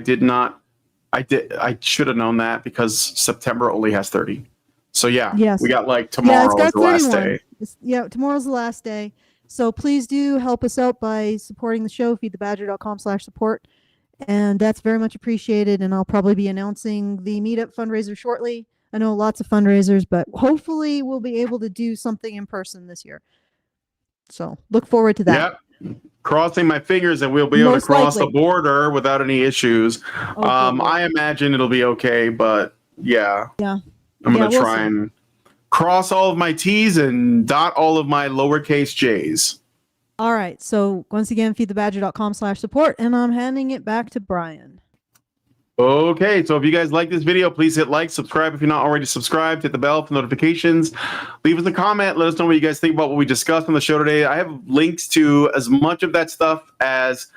should have known that because September only has 30. So yeah, Yes. we got like Yeah, tomorrow it's got is the last 31. day. Yeah, tomorrow's the last day. So please do help us out by supporting the show, feedthebadger.com/support. And that's very much appreciated. And I'll probably be announcing the meetup fundraiser shortly. I know lots of fundraisers, but hopefully we'll be able to do something in person this year. So look forward to that. Yep. Crossing my fingers that we'll be able Most to cross likely. the border without any issues. Oh, good Lord. I imagine it'll be okay, but yeah. Yeah. I'm Yeah, going to we'll try see. and cross all of my T's and dot all of my lowercase J's. All right. So once again, feedthebadger.com/support. And I'm handing it back to Brian. Okay, so if you guys like this video, please hit like, subscribe if you're not already subscribed, hit the bell for notifications, leave us a comment, let us know what you guys think about what we discussed on the show today. I have links to as much of that stuff as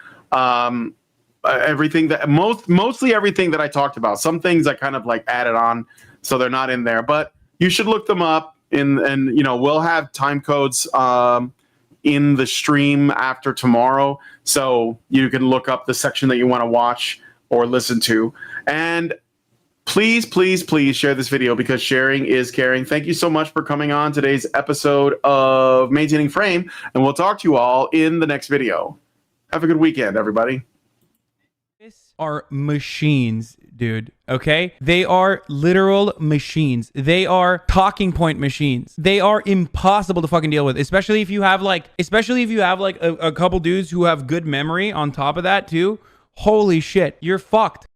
everything that mostly everything that I talked about. Some things I kind of like added on, so they're not in there, but you should look them up. And you know, we'll have time codes in the stream after tomorrow, so you can look up the section that you want to watch or listen to. And please, please, please share this video because sharing is caring. Thank you so much for coming on today's episode of Maintaining Frame, and we'll talk to you all in the next video. Have a good weekend, everybody. Are machines, dude. Okay, they are literal machines. They are talking point machines. They are impossible to fucking deal with, especially if you have like a couple dudes who have good memory on top of that too. Holy shit, you're fucked.